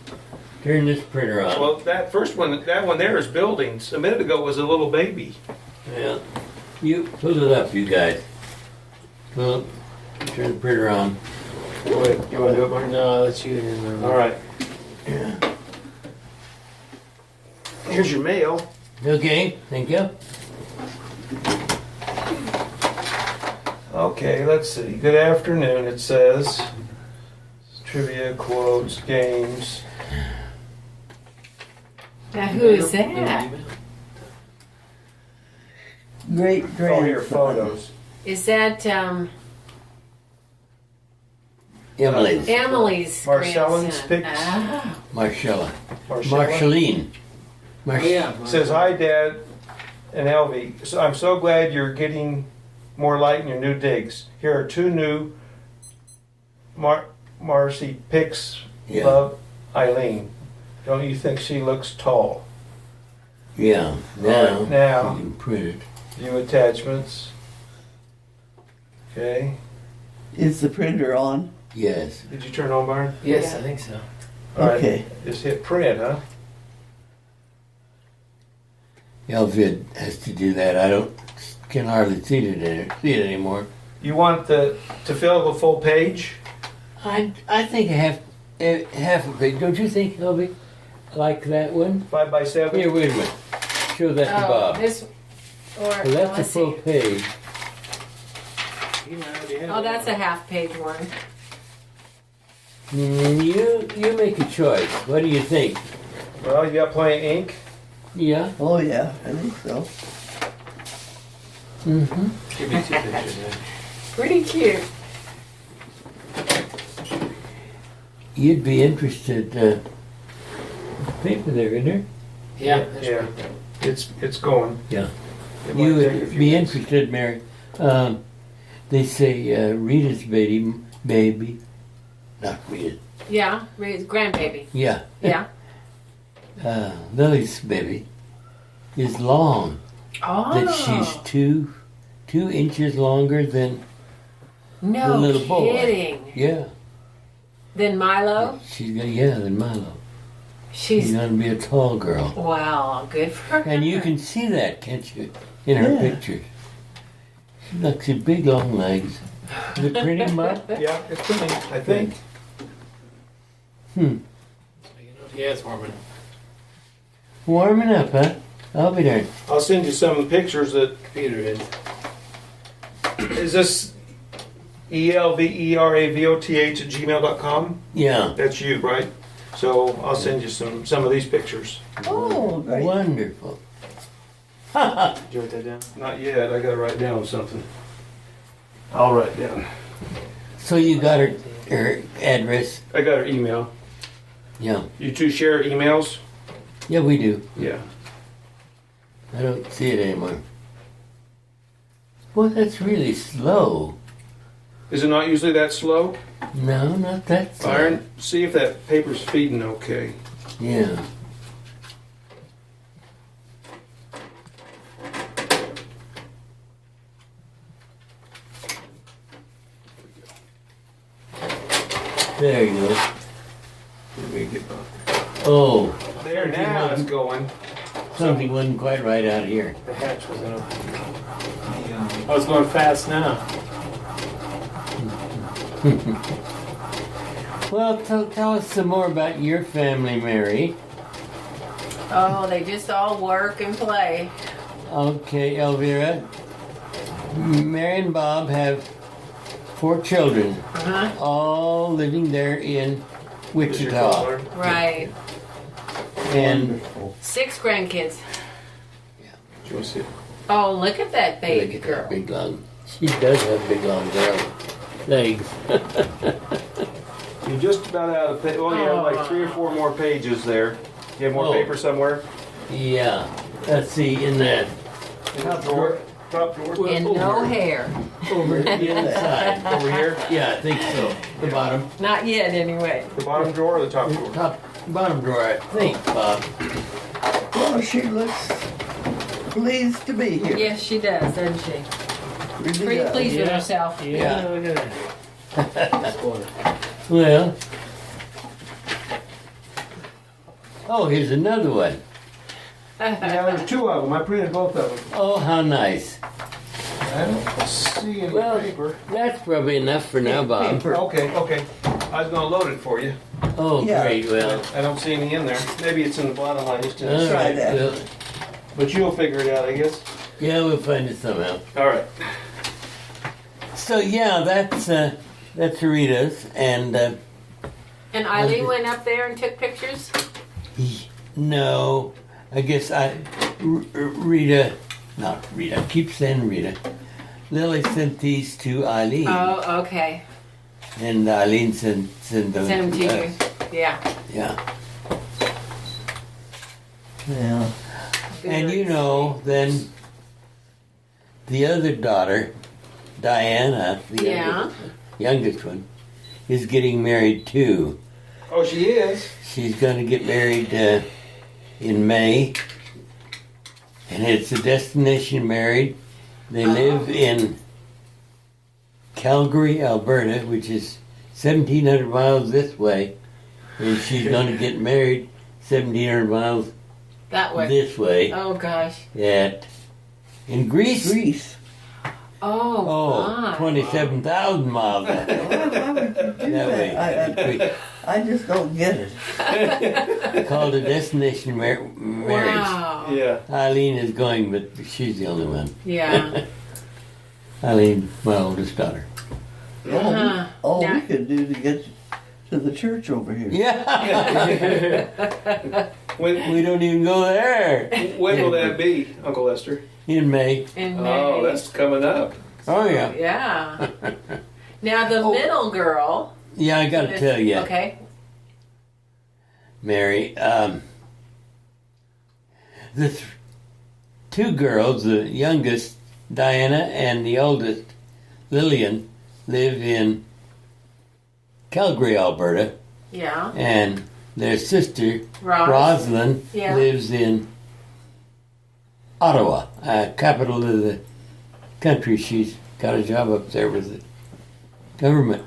S2: Turn this printer on.
S5: Well, that first one, that one there is buildings. A minute ago was a little baby.
S2: Yeah. You pull it up, you guys. Well, turn the printer on.
S5: Wait, you want to do it, Martin?
S7: No, I'll let you in.
S5: All right.
S2: Yeah.
S5: Here's your mail.
S2: Okay, thank you.
S5: Okay, let's see. Good afternoon, it says. Trivia, quotes, games.
S1: Now, who is that?
S6: Great
S5: Oh, here,
S6: grandson.
S5: photos.
S1: Is that
S2: Emily's.
S1: Emily's
S5: Marcellin's
S1: grandson?
S5: pics.
S1: Ah.
S2: Marcella.
S5: Marcella.
S2: Marceline.
S7: Oh, yeah.
S5: Says, hi, Dad and Elvie. So I'm so glad you're getting more light in your new digs. Here are 2 new Marcy pics.
S2: Yeah.
S5: Love, Eileen. Don't you think she looks tall?
S2: Yeah. Now,
S5: All right, now.
S2: you can print it.
S5: View attachments. Okay.
S6: Is the printer on?
S2: Yes.
S5: Did you turn on, Byron?
S7: Yes,
S1: Yeah.
S7: I think so.
S5: All right.
S6: Okay.
S5: Just hit print, huh?
S2: Elvid has to do that. I can hardly see it anymore.
S5: You want to fill the full page?
S2: I think I have half a page. Don't you think, Elby? Like that one?
S5: 5 by 7.
S2: Here, wait a minute. Show that to
S1: Oh,
S2: Bob.
S1: this, or,
S2: Well, that's a
S1: let's
S2: full
S1: see.
S2: page.
S1: Oh, that's a half-page one.
S2: You make a choice. What do you think?
S5: Well, you got plenty of ink.
S2: Yeah?
S6: Oh, yeah, I think so.
S2: Mm-hmm.
S7: Give me 2 pictures then.
S1: Pretty cute.
S2: You'd be interested. Paper there, isn't there?
S7: Yeah, that's
S5: Yeah.
S7: right there.
S5: It's going.
S2: Yeah.
S5: It might
S2: You
S5: take a
S2: would
S5: few
S2: be
S5: minutes.
S2: interested, Mary. They say Rita's baby, not Rita.
S1: Yeah, grandbaby.
S2: Yeah.
S1: Yeah.
S2: Lily's baby is long.
S1: Oh.
S2: That she's 2 inches longer than
S1: no
S2: the little boy.
S1: kidding.
S2: Yeah.
S1: Then Milo.
S2: Than Milo. She's
S1: She's
S2: gonna be a tall girl.
S1: wow, good for her.
S2: And you can see that, can't you? In her
S6: Yeah.
S2: pictures. She looks at big long legs. Is it pretty, Bob?
S5: Yeah, it's pretty, I think.
S7: Yeah, it's warming.
S2: Warming up, huh? I'll be darned.
S5: I'll send you some pictures that.
S7: Peter is.
S5: Is this elveravotH@gmail.com?
S2: Yeah.
S5: That's you, right? So I'll send you some of these pictures.
S6: Oh, great.
S2: Wonderful.
S7: Did you write that down?
S5: Not yet. I gotta write down something. I'll write down.
S2: So you got her address?
S5: I got her email.
S2: Yeah.
S5: You two share emails?
S2: Yeah, we do.
S5: Yeah.
S2: I don't see it anymore. Well, that's really slow.
S5: Is it not usually that slow?
S2: No, not that slow.
S5: Byron, see if that paper's feeding okay.
S2: Yeah. There you go.
S5: Let me get
S2: Oh,
S5: there now. It's going.
S2: something wasn't quite right out here.
S7: The hatch was open. Oh, it's going fast now.
S2: Well, tell us some more about your family, Mary.
S1: Oh, they just all work and play.
S2: Okay, Elvira. Mary and Bob have 4 children,
S1: Uh-huh.
S2: all living there in
S5: Is your
S2: Wichita.
S5: color?
S1: Right.
S2: And
S6: Wonderful.
S1: 6 grandkids.
S5: Do you want to see it?
S1: Oh, look at that baby
S2: look at
S1: girl.
S2: that big long. She does have big long legs.
S5: You're just about out of paper. Oh, you have like 3 or 4 more pages there. You have more
S2: Oh.
S5: paper somewhere?
S2: Yeah. Let's see, in that
S5: Top drawer? Top drawer?
S1: And no hair.
S2: over the inside.
S5: Over here?
S2: Yeah, I think so. The bottom.
S1: Not yet, anyway.
S5: The bottom drawer or the top drawer?
S2: Top, bottom drawer, I think, Bob.
S6: Well, she looks pleased to be here.
S1: Yes, she does, doesn't she?
S6: Really
S1: Pretty
S6: does.
S1: pleased with
S7: Yeah.
S1: herself.
S2: Yeah.
S7: Look at that. It's going.
S2: Well. Oh, here's another one.
S5: Yeah, there's 2 of them. I printed both of them.
S2: Oh, how nice.
S5: I don't see any
S2: Well,
S5: paper.
S2: that's probably enough for now, Bob.
S6: Paper.
S5: Okay. I was gonna load it for you.
S2: Oh,
S6: Yeah.
S2: great. Well,
S5: I don't see any in there. Maybe it's in the bottom. I just
S2: all
S5: didn't.
S6: Try
S2: right.
S6: that.
S2: Well,
S5: But you'll figure it out, I guess.
S2: yeah, we'll find it somehow.
S5: All right.
S2: So yeah, that's Rita's, and
S1: And Eileen went up there and took pictures?
S2: no, I guess Rita, not Rita. I keep saying Rita. Lily sent these to Eileen,
S1: Oh, okay.
S2: and Eileen sent those.
S1: Send them to you.
S2: us.
S1: Yeah.
S2: Yeah,
S6: Yeah.
S2: and you know, then the other daughter, Diana, the
S1: Yeah.
S2: youngest one, is getting married too.
S5: Oh, she is.
S2: She's going to get married in May, and it's a destination married. They live in Calgary, Alberta, which is 1,700 miles this way, and she's going to get married 1,700 miles
S1: That way.
S2: this way
S1: Oh, gosh.
S2: in Greece.
S6: Greece.
S1: Oh,
S2: Oh,
S1: my.
S2: 27,000 miles.
S6: Why would you do
S2: That way.
S6: that? I just don't get it.
S2: Called a destination marriage.
S1: Wow.
S5: Yeah.
S2: Eileen is going, but she's the only one.
S1: Yeah.
S2: Eileen, my oldest daughter.
S1: Uh-huh.
S6: All
S1: Now-
S6: we could do to get to the church over here.
S2: Yeah.
S5: When
S2: We don't even go there.
S5: when will that be, Uncle Lester?
S2: In May.
S1: In May.
S5: Oh, that's coming up.
S2: Oh, yeah.
S1: Yeah. Now the
S2: Oh.
S1: middle girl.
S2: Yeah, I gotta tell you,
S1: Okay.
S2: Mary, the two girls, the youngest, Diana, and the oldest, Lillian, live in Calgary, Alberta,
S1: Yeah.
S2: and their sister,
S1: Roz.
S2: Rosalind,
S1: Yeah.
S2: lives in Ottawa, capital of the country. She's got a job up there with the government.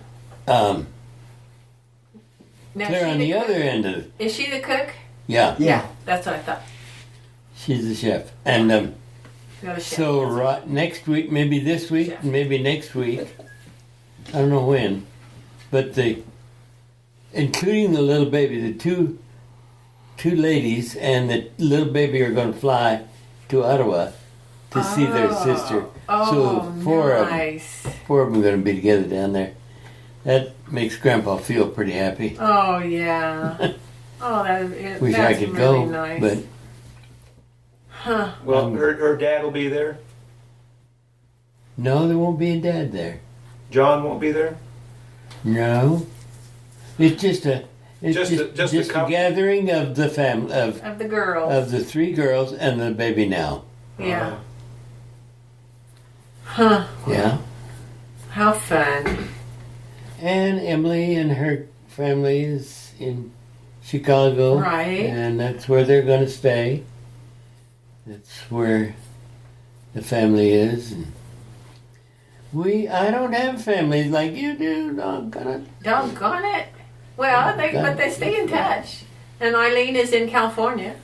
S1: Now,
S2: Clear
S1: she
S2: on the
S1: cook?
S2: other end of it.
S1: Is she the cook?
S2: Yeah,
S6: Yeah.
S1: That's what I thought.
S2: she's the chef. And
S1: Not a chef.
S2: so next week, maybe this week,
S1: Chef.
S2: maybe next week, I don't know when, but including the little baby, the two ladies and the little baby are going to fly to Ottawa to see their sister.
S1: Oh,
S2: So four of them
S1: nice.
S2: are going to be together down there. That makes Grandpa feel pretty happy.
S1: Oh, yeah. Oh,
S2: Wish
S1: that's
S2: I could
S1: really
S2: go,
S1: nice.
S2: but
S1: Huh.
S5: Well, her dad will be there.
S2: no, there won't be a dad there.
S5: John won't be there.
S2: No, it's just a
S5: Just a
S2: a
S5: couple?
S2: gathering of the family
S1: Of the girls.
S2: of the three girls and the baby now.
S1: Yeah. Huh.
S2: Yeah,
S1: How fun.
S2: and Emily and her family is in Chicago,
S1: Right.
S2: and that's where they're going to stay. That's where the family is. And I don't have families like you do. Doggone it.
S1: Doggone it. Well, but they stay in touch. And Eileen is in California.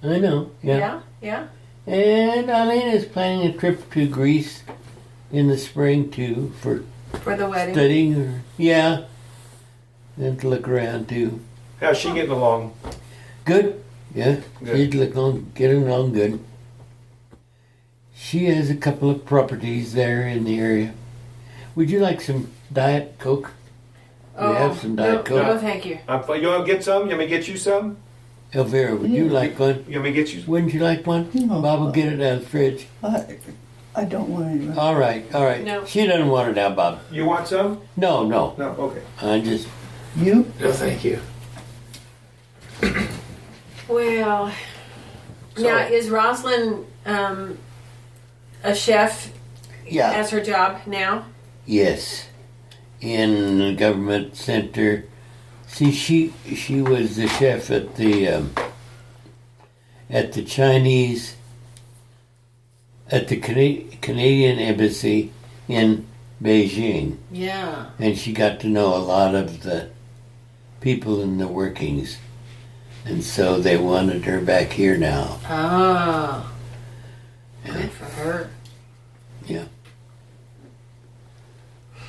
S2: I know.
S1: Yeah. Yeah.
S2: And Eileen is planning a trip to Greece in the spring too for
S1: For the wedding.
S2: studying. And to look around too.
S5: How's she getting along?
S2: Good. Yeah.
S5: Good.
S2: She's getting along good. She has a couple of properties there in the area. Would you like some Diet Coke? We have some Diet Coke.
S1: No, thank you.
S5: You want to get some? You want me to get you some?
S2: Elvira, would you like one?
S5: You want me to get you some?
S2: Wouldn't you like one?
S6: No.
S2: Bob will get it out of the fridge.
S6: I don't want any.
S2: All right.
S1: No.
S2: She doesn't want it now, Bob.
S5: You want some?
S2: No.
S5: No, okay.
S2: I just.
S6: You?
S5: No, thank you.
S1: Well,
S5: So-
S1: now is Rosalind a chef
S2: Yeah.
S1: as her job now?
S2: Yes. In the government center. See, she was the chef at the Chinese, at the Canadian embassy in Beijing,
S1: Yeah.
S2: and she got to know a lot of the people in the workings, and so they wanted her back here now.
S1: Oh.
S2: Yeah.
S1: Good for her.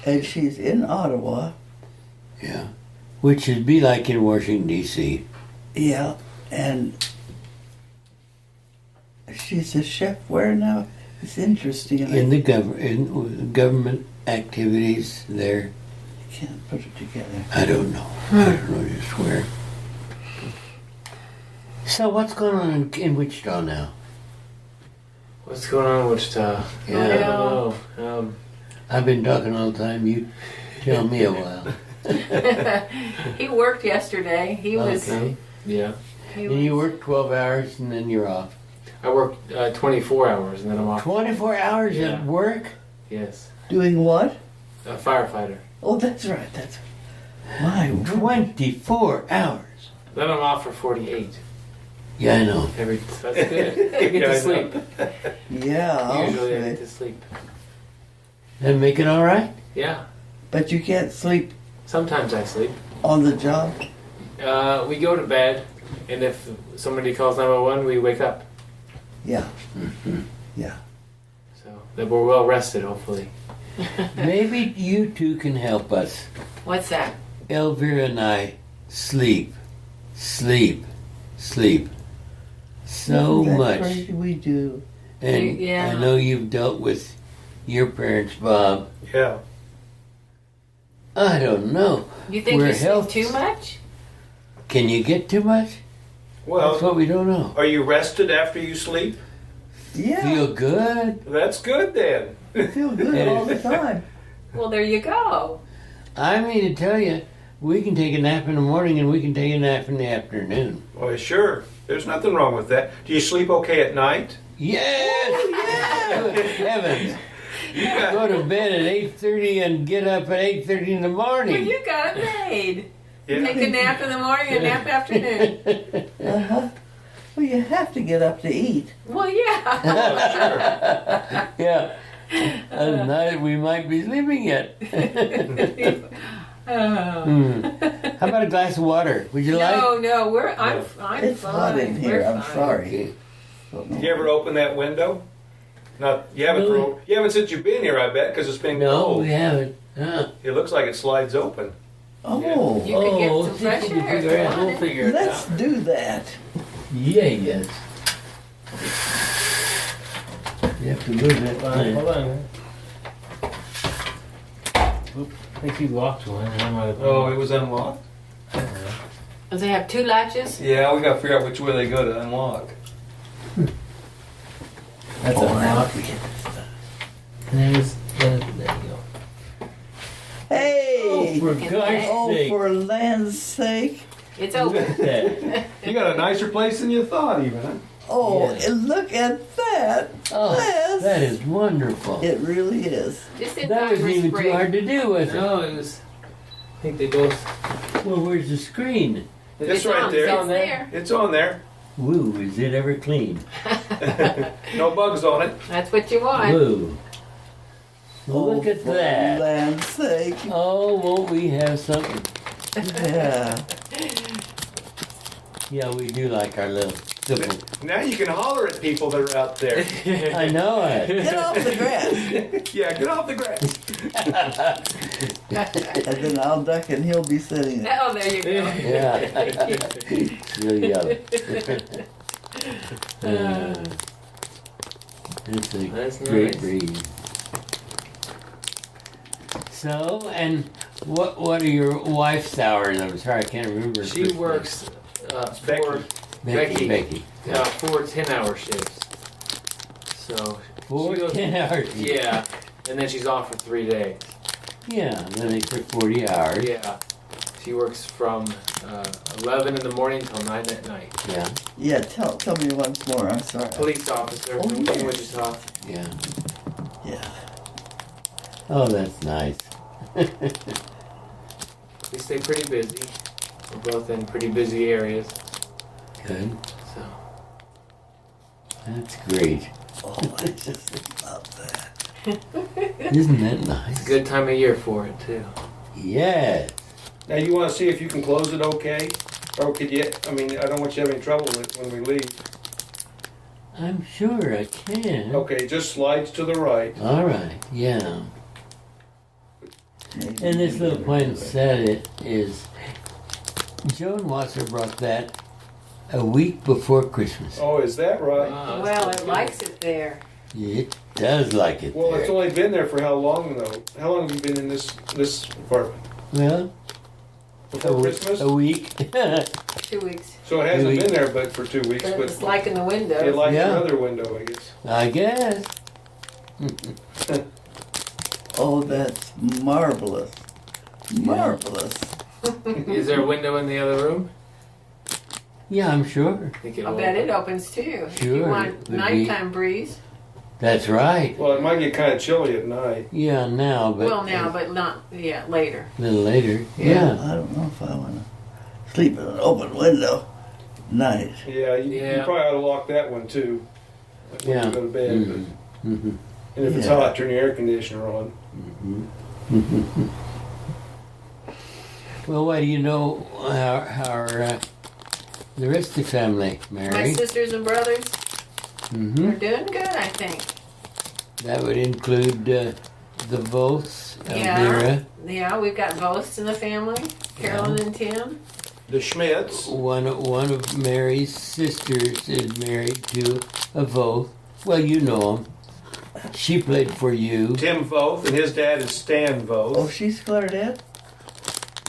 S6: And she's in Ottawa.
S2: Yeah, which would be like in Washington D.C.
S6: Yeah. And she's a chef where now? It's interesting. And
S2: In the government activities there.
S6: I can't put it together.
S2: I don't know. I don't know just where. So what's going on in Wichita now?
S7: What's going on in Wichita?
S2: Yeah.
S7: I don't know.
S2: I've been talking all the time. You tell me a while.
S1: He worked yesterday. He was.
S2: Okay.
S7: Yeah.
S1: He
S2: And you
S1: was-
S2: work 12 hours and then you're off.
S7: I work 24 hours and then I'm off.
S2: 24 hours
S7: Yeah.
S2: at work?
S7: Yes.
S6: Doing what?
S7: A firefighter.
S6: Oh, that's right. That's my word.
S2: 24 hours.
S7: Then I'm off for 48.
S2: Yeah, I know.
S7: That's good. I get
S5: Yeah, I
S7: to
S5: know.
S7: sleep.
S6: Yeah, I'll
S7: Usually I
S6: say.
S7: get to sleep.
S2: That make it all right?
S7: Yeah.
S6: But you can't sleep
S7: Sometimes I sleep.
S6: on the job.
S7: We go to bed, and if somebody calls 911, we wake up.
S6: Yeah.
S7: So that we're well rested, hopefully.
S2: Maybe you two can help us.
S1: What's that?
S2: Elvira and I sleep, sleep, sleep. So
S6: Isn't that
S2: much.
S6: crazy? We do.
S2: And
S1: Yeah.
S2: I know you've dealt with your parents, Bob.
S5: Yeah.
S2: I don't know.
S1: You think
S2: We're
S1: you sleep
S2: health-
S1: too much?
S2: Can you get too much? That's
S5: Well,
S2: what we don't know.
S5: are you rested after you sleep?
S6: Yeah.
S2: Feel good.
S5: That's good then.
S6: Feel good all the time.
S1: Well, there you go.
S2: I mean to tell you, we can take a nap in the morning and we can take a nap in the afternoon.
S5: Well, sure. There's nothing wrong with that. Do you sleep okay at night?
S2: Yes! Good heavens.
S5: You got-
S2: Go to bed at 8:30 and get up at 8:30 in the
S1: Well,
S2: morning.
S1: you got it made.
S5: Yeah.
S1: Take a nap in the morning and a nap afternoon.
S6: Uh-huh. Well, you have to get up to eat.
S1: Well, yeah.
S2: Yeah. Other than that, we might be sleeping yet.
S1: Oh.
S2: Hmm. How about a glass of water? Would you like?
S1: No, I'm
S6: It's
S1: fine.
S6: hot in here.
S1: We're
S6: I'm
S1: fine.
S6: sorry.
S5: You ever open that window? Not you haven't.
S2: No.
S5: You haven't since you've been here, I bet, because it's been
S2: No,
S5: cold.
S2: we haven't. Huh.
S5: It looks like it slides open.
S6: Oh,
S1: You could get
S2: Oh,
S1: some fresh
S2: we can
S1: air if
S2: figure
S1: you
S2: it out. We'll
S1: wanted.
S2: figure it
S6: let's
S2: out.
S6: do that.
S2: Yeah, yes. You have to move that thing.
S7: Hold on. Oop, I think you locked one. And I might have.
S5: Oh, it was unlocked?
S1: Does it have two latches?
S5: Yeah, we gotta figure out which way they go to unlock.
S7: That's
S6: Oh,
S7: unlocked.
S6: that'll be-
S7: And there you go.
S6: Hey!
S2: For God's
S6: Oh,
S2: sake.
S6: for land's sake.
S1: It's
S2: Look
S1: open.
S2: at that.
S5: You got a nicer place than you thought, even, huh?
S6: Oh,
S2: Yeah.
S6: and look at that.
S2: Oh,
S6: Yes.
S2: that is wonderful.
S6: It really is.
S1: Just in
S2: That
S1: time
S2: wasn't
S1: for
S2: even too
S1: spring.
S2: hard to do, was it?
S7: No, it was. I think they both.
S2: Well, where's the screen?
S5: It's right there.
S1: It's
S7: on there.
S1: there.
S5: It's on there.
S2: Woo, is it ever clean?
S5: No bugs on it.
S1: That's what you want.
S2: Woo. Look
S6: Oh,
S2: at
S6: for
S2: that.
S6: land's sake.
S2: Oh, won't we have something?
S6: Yeah.
S2: Yeah, we do like our little simple.
S5: Now you can holler at people that are out there.
S2: I know it.
S6: Get off the grass.
S5: Yeah, get off the grass.
S6: And then I'll duck and he'll be sitting there.
S1: Oh, there you go.
S2: Yeah. You'll yell. It's a
S7: That's
S2: great
S7: nice.
S2: breed. So, and what are your wife's hours? I'm sorry, I can't remember. her
S7: She
S2: first
S7: works
S5: Becky.
S2: name.
S7: Becky.
S2: Becky.
S7: 4 10-hour shifts. So.
S2: Four
S7: she goes-
S2: 10-hour shifts.
S7: Yeah, and then she's off for 3 days.
S2: Yeah, then they took 40 hours.
S7: Yeah. She works from 11 in the morning till 9 at night.
S2: Yeah,
S6: Yeah, tell me once more. I'm sorry.
S7: Police officer
S6: Oh,
S7: from
S6: yes.
S7: Wichita.
S2: yeah.
S6: Yeah.
S2: Oh, that's nice.
S7: We stay pretty busy. We're both in pretty busy areas.
S2: Good.
S7: So.
S2: That's great.
S6: Oh, I just love that.
S2: Isn't that nice?
S7: Good time of year for it, too.
S2: Yes.
S5: Now you want to see if you can close it okay? Or could you, I mean, I don't want you to have any trouble with it when we leave.
S2: I'm sure I can.
S5: Okay, it just slides to the right.
S2: All right, yeah.
S6: Maybe
S2: And this
S6: you
S2: little
S6: better
S2: point
S6: do it.
S2: said it is, Joan Wasser brought that a week before Christmas.
S5: Oh, is that right?
S7: Wow, that's
S1: Well,
S7: good.
S1: it likes it there.
S2: It does like it
S5: Well, it's
S2: there.
S5: only been there for how long though? How long have you been in this apartment?
S2: Well,
S5: Before Christmas?
S2: a week.
S1: 2 weeks.
S5: So it hasn't
S2: 2
S5: been there but for 2 weeks,
S1: But
S5: but
S1: it's like in the window.
S5: it likes
S2: Yeah.
S5: your other window, I guess.
S2: I guess.
S6: Oh, that's marvelous. Marvelous.
S7: Is there a window in the other room?
S2: Yeah, I'm sure.
S7: I think it
S1: I
S7: will.
S1: bet it opens too. If you
S2: Sure,
S1: want
S2: would be.
S1: nighttime breeze.
S2: That's right.
S5: Well, it might get kind of chilly at night.
S2: Yeah, now, but
S1: Well, now, but not yet. Later.
S2: a little later. Yeah.
S6: I don't know if I want to sleep in an open window at night.
S5: Yeah, you
S7: Yeah.
S5: probably ought to lock that one too. When
S2: Yeah.
S5: you go to bed.
S2: Mhm. Mhm.
S5: And if it's
S6: Yeah.
S5: hot, turn your air conditioner on.
S2: Well, what do you know how the rest of the family,
S1: My
S2: Mary?
S1: sisters and brothers
S2: Mm-hmm.
S1: are doing good, I think.
S2: That would include the Volts,
S1: Yeah.
S2: Elvira,
S1: Yeah, we've got Vost in the family, Carolyn and Tim.
S5: The Schmidts.
S2: one of Mary's sisters is married to a Voth. Well, you know him. She played for you.
S5: Tim Voth, and his dad is Stan Voth.
S6: Oh, she's clarinet?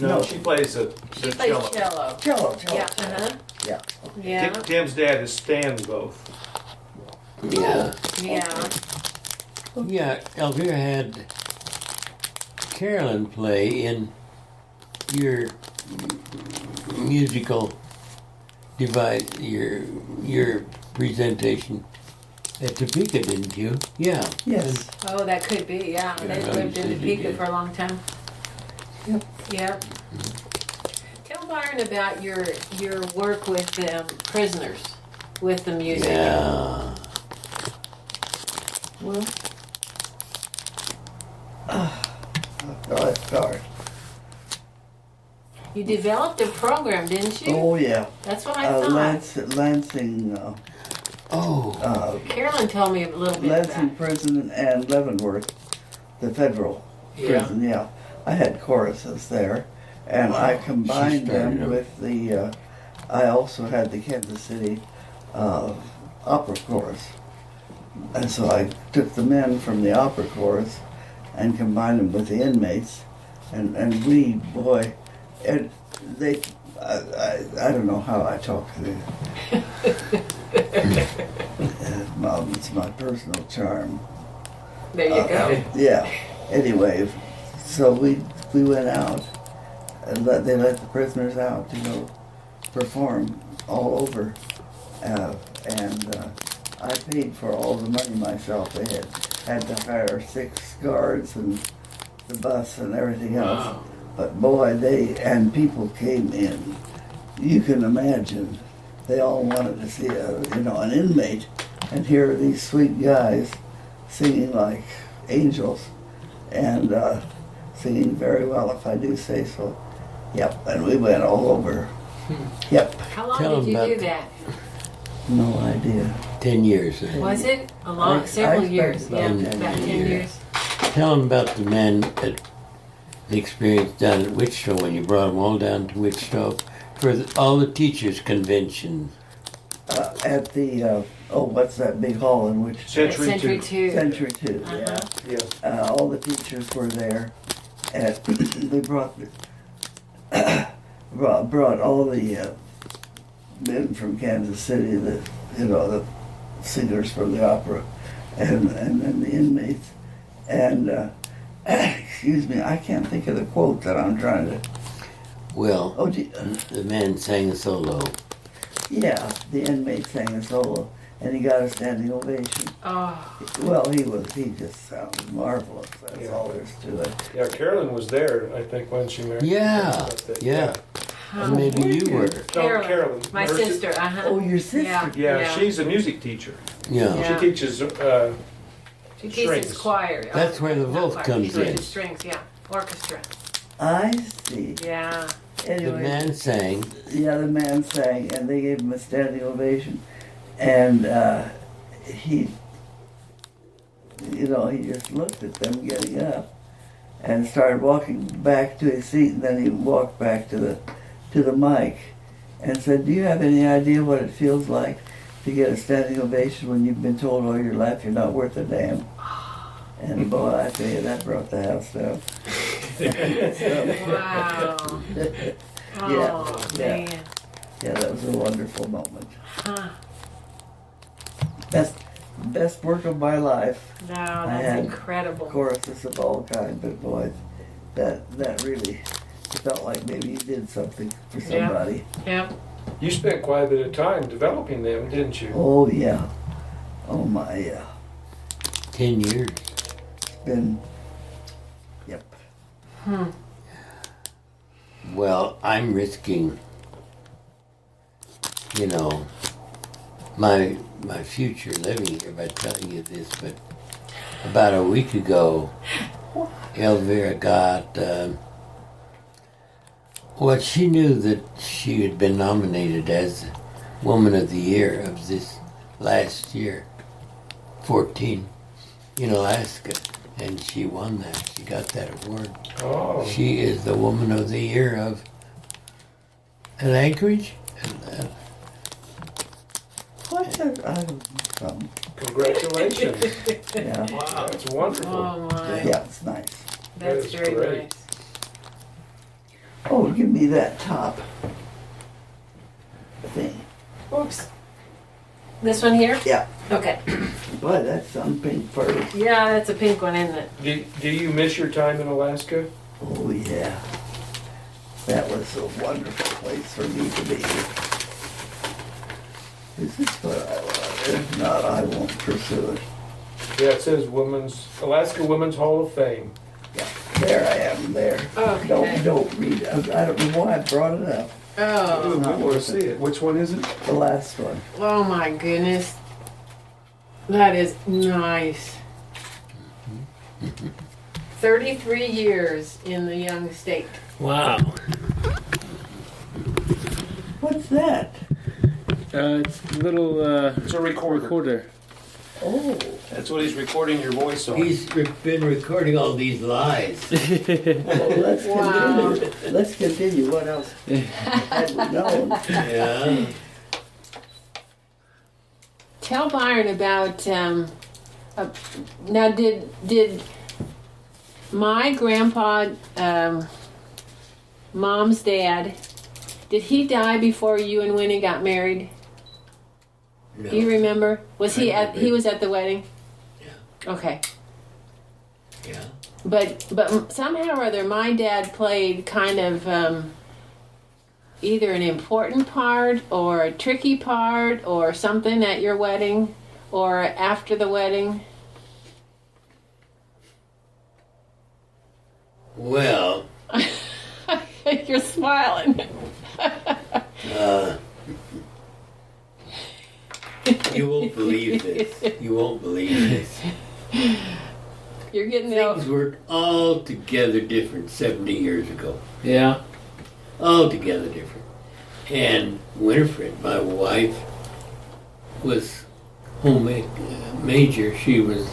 S5: no,
S6: no.
S5: she plays the
S1: She plays
S5: cello.
S1: cello.
S6: Cello.
S1: Yeah, uh-huh.
S6: Yeah.
S1: Yeah,
S5: Tim's dad is Stan Voth.
S2: Yeah.
S1: yeah.
S2: Yeah, Elvira had Carolyn play in your musical device, your presentation at Topeka, didn't you? Yeah.
S6: Yes.
S1: Oh, that could be, yeah.
S2: Yeah,
S1: They
S2: I know
S1: lived
S2: you
S1: in
S2: said you
S1: Topeka
S2: did.
S1: for a long time.
S6: Yep.
S1: Yep. Tell Byron about your work with prisoners, with the music.
S2: Yeah.
S6: Well. Let's start.
S1: You developed a program, didn't you?
S6: Oh, yeah.
S1: That's what I thought.
S6: Lansing,
S2: Oh.
S1: Carolyn told me a little bit
S6: Lansing
S1: about it.
S6: Prison and Leavenworth, the federal
S7: Yeah.
S6: prison, yeah. I had choruses there, and I combined
S2: She started
S6: them
S2: them.
S6: with the, I also had the Kansas City opera chorus. And so I took the men from the opera chorus and combined them with the inmates, and we, boy, and they, I don't know how I talk to them. It's my personal charm.
S1: There you go.
S6: Yeah. Anyway, so we went out and they let the prisoners out to go perform all over, and I paid for all the money myself. They had to hire 6 guards and the bus and everything else.
S7: Wow.
S6: But boy, people came in. You can imagine, they all wanted to see an inmate and hear these sweet guys singing like angels and singing very well, if I do say so. Yep, and we went all over. Yep,
S1: How long
S2: Tell
S1: did you
S2: them
S1: do
S2: about-
S1: that?
S6: no idea.
S2: 10 years.
S1: Was it a
S6: I
S1: several
S6: spent
S1: years?
S6: about
S1: Yeah,
S6: 10
S1: about 10
S2: years.
S1: years.
S2: Tell them about the men at the experience down at Wichita when you brought them all down to Wichita for all the teachers' convention.
S6: At the, what's that big hall in which?
S1: Century 2.
S6: Century 2, yeah.
S1: Uh-huh.
S5: Yeah.
S6: All the teachers were there, and they brought all the men from Kansas City, the singers from the opera, and then the inmates, and excuse me, I can't think of the quote that I'm trying to.
S2: Well,
S6: Oh,
S2: the men sang a solo.
S6: yeah, the inmate sang a solo, and he got a standing ovation.
S1: Oh,
S6: Well, he just sounded marvelous. That's
S5: Yeah.
S6: all there is to it.
S5: Yeah, Carolyn was there, I think, when she married.
S2: Yeah, yeah. And maybe you were.
S5: Carolyn.
S1: my
S5: Her
S1: sister, uh-huh.
S6: Oh, your sister.
S1: Yeah.
S5: Yeah, she's a music teacher.
S2: Yeah.
S1: Yeah.
S5: She teaches
S1: She teaches
S5: strings.
S1: choir.
S2: That's where the
S1: Not
S2: vote
S1: choir,
S2: comes
S1: she teaches
S2: in.
S1: strings, yeah. Orchestra.
S6: I see.
S1: Yeah.
S2: The
S6: Anyway,
S2: man sang.
S6: yeah, the man sang, and they gave him a standing ovation, and he just looked at them getting up, and started walking back to his seat, and then he walked back to the mic, and said, "Do you have any idea what it feels like to get a standing ovation when you've been told all your life you're not worth a damn?" And boy, I tell you, that brought the house down.
S1: Wow. Oh,
S6: Yeah.
S1: man.
S6: Yeah, that was a wonderful moment.
S1: Huh.
S6: Best work of my life.
S1: No,
S6: I
S1: that's
S6: had
S1: incredible.
S6: Choruses of all kinds, but boy, that really felt like maybe you did something for
S1: Yeah.
S6: somebody.
S1: Yep.
S5: You spent quite a bit of time developing them, didn't you?
S6: Oh yeah. Oh my, yeah.
S2: 10 years.
S6: It's been, yep.
S1: Hmm.
S2: Well, I'm risking, my future living here by telling you this, but about a week ago, Elvira got, she knew that she had been nominated as Woman of the Year of this last year, 14. in Alaska, and she won that. She got that award.
S5: Oh.
S2: She is the Woman of the Year of an Anchorage. And,
S6: What the, I don't know.
S5: Congratulations.
S6: Yeah,
S5: Wow, that's wonderful.
S1: Oh my,
S6: yeah, it's nice.
S1: that's
S5: is
S1: very
S5: great.
S1: nice.
S6: Oh, give me that top thing.
S1: Oops. This one here?
S6: Yeah.
S1: Okay.
S6: Boy, that's some pink fur.
S1: Yeah, that's a pink one, isn't it?
S5: Do you miss your time in Alaska?
S6: Oh, yeah. That was a wonderful place for me to be. This is what I want. If not, I won't pursue it.
S5: Yeah, it says Alaska Women's Hall of Fame.
S6: Yeah, there I am, there.
S1: Okay.
S6: Don't read it. I don't know why I brought it up.
S1: Oh,
S5: I want to see it. Which one is it?
S6: The last one.
S1: oh my goodness. That is nice. 33 years in the young state.
S7: Wow.
S6: What's that?
S7: It's a little
S5: It's a recorder.
S6: Oh,
S5: That's what he's recording your voice on.
S2: he's been recording all these lies.
S6: well, let's
S1: Wow.
S6: continue. Let's continue. What else had we known?
S2: Yeah.
S1: Tell Byron about, now did my grandpa, Mom's dad, did he die before you and Winnie got married?
S2: No.
S1: Do you remember? Was
S2: I
S1: he
S2: remember.
S1: he was at the wedding?
S2: Yeah.
S1: Okay.
S2: Yeah.
S1: But somehow or other, my dad played kind of either an important part or a tricky part or something at your wedding or after the wedding.
S2: Well,
S1: You're smiling.
S2: you won't believe this. You won't believe this.
S1: You're getting
S2: Things were altogether different 70 years ago.
S7: yeah.
S2: Altogether different. And Winifred, my wife, was home major. She was,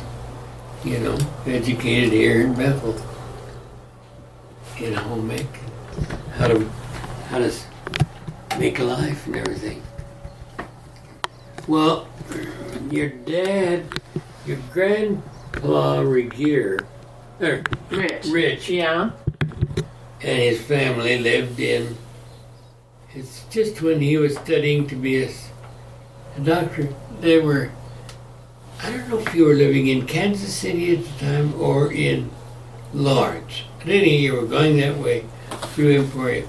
S2: educated here in Bethel in home ec, how to make a life and everything. Well, your grandpa Regier, Rich,
S1: Yeah.
S2: and his family lived in. It's just when he was studying to be a doctor. They were, I don't know if you were living in Kansas City at the time or in Lawrence. But anyway, you were going that way through Emporia.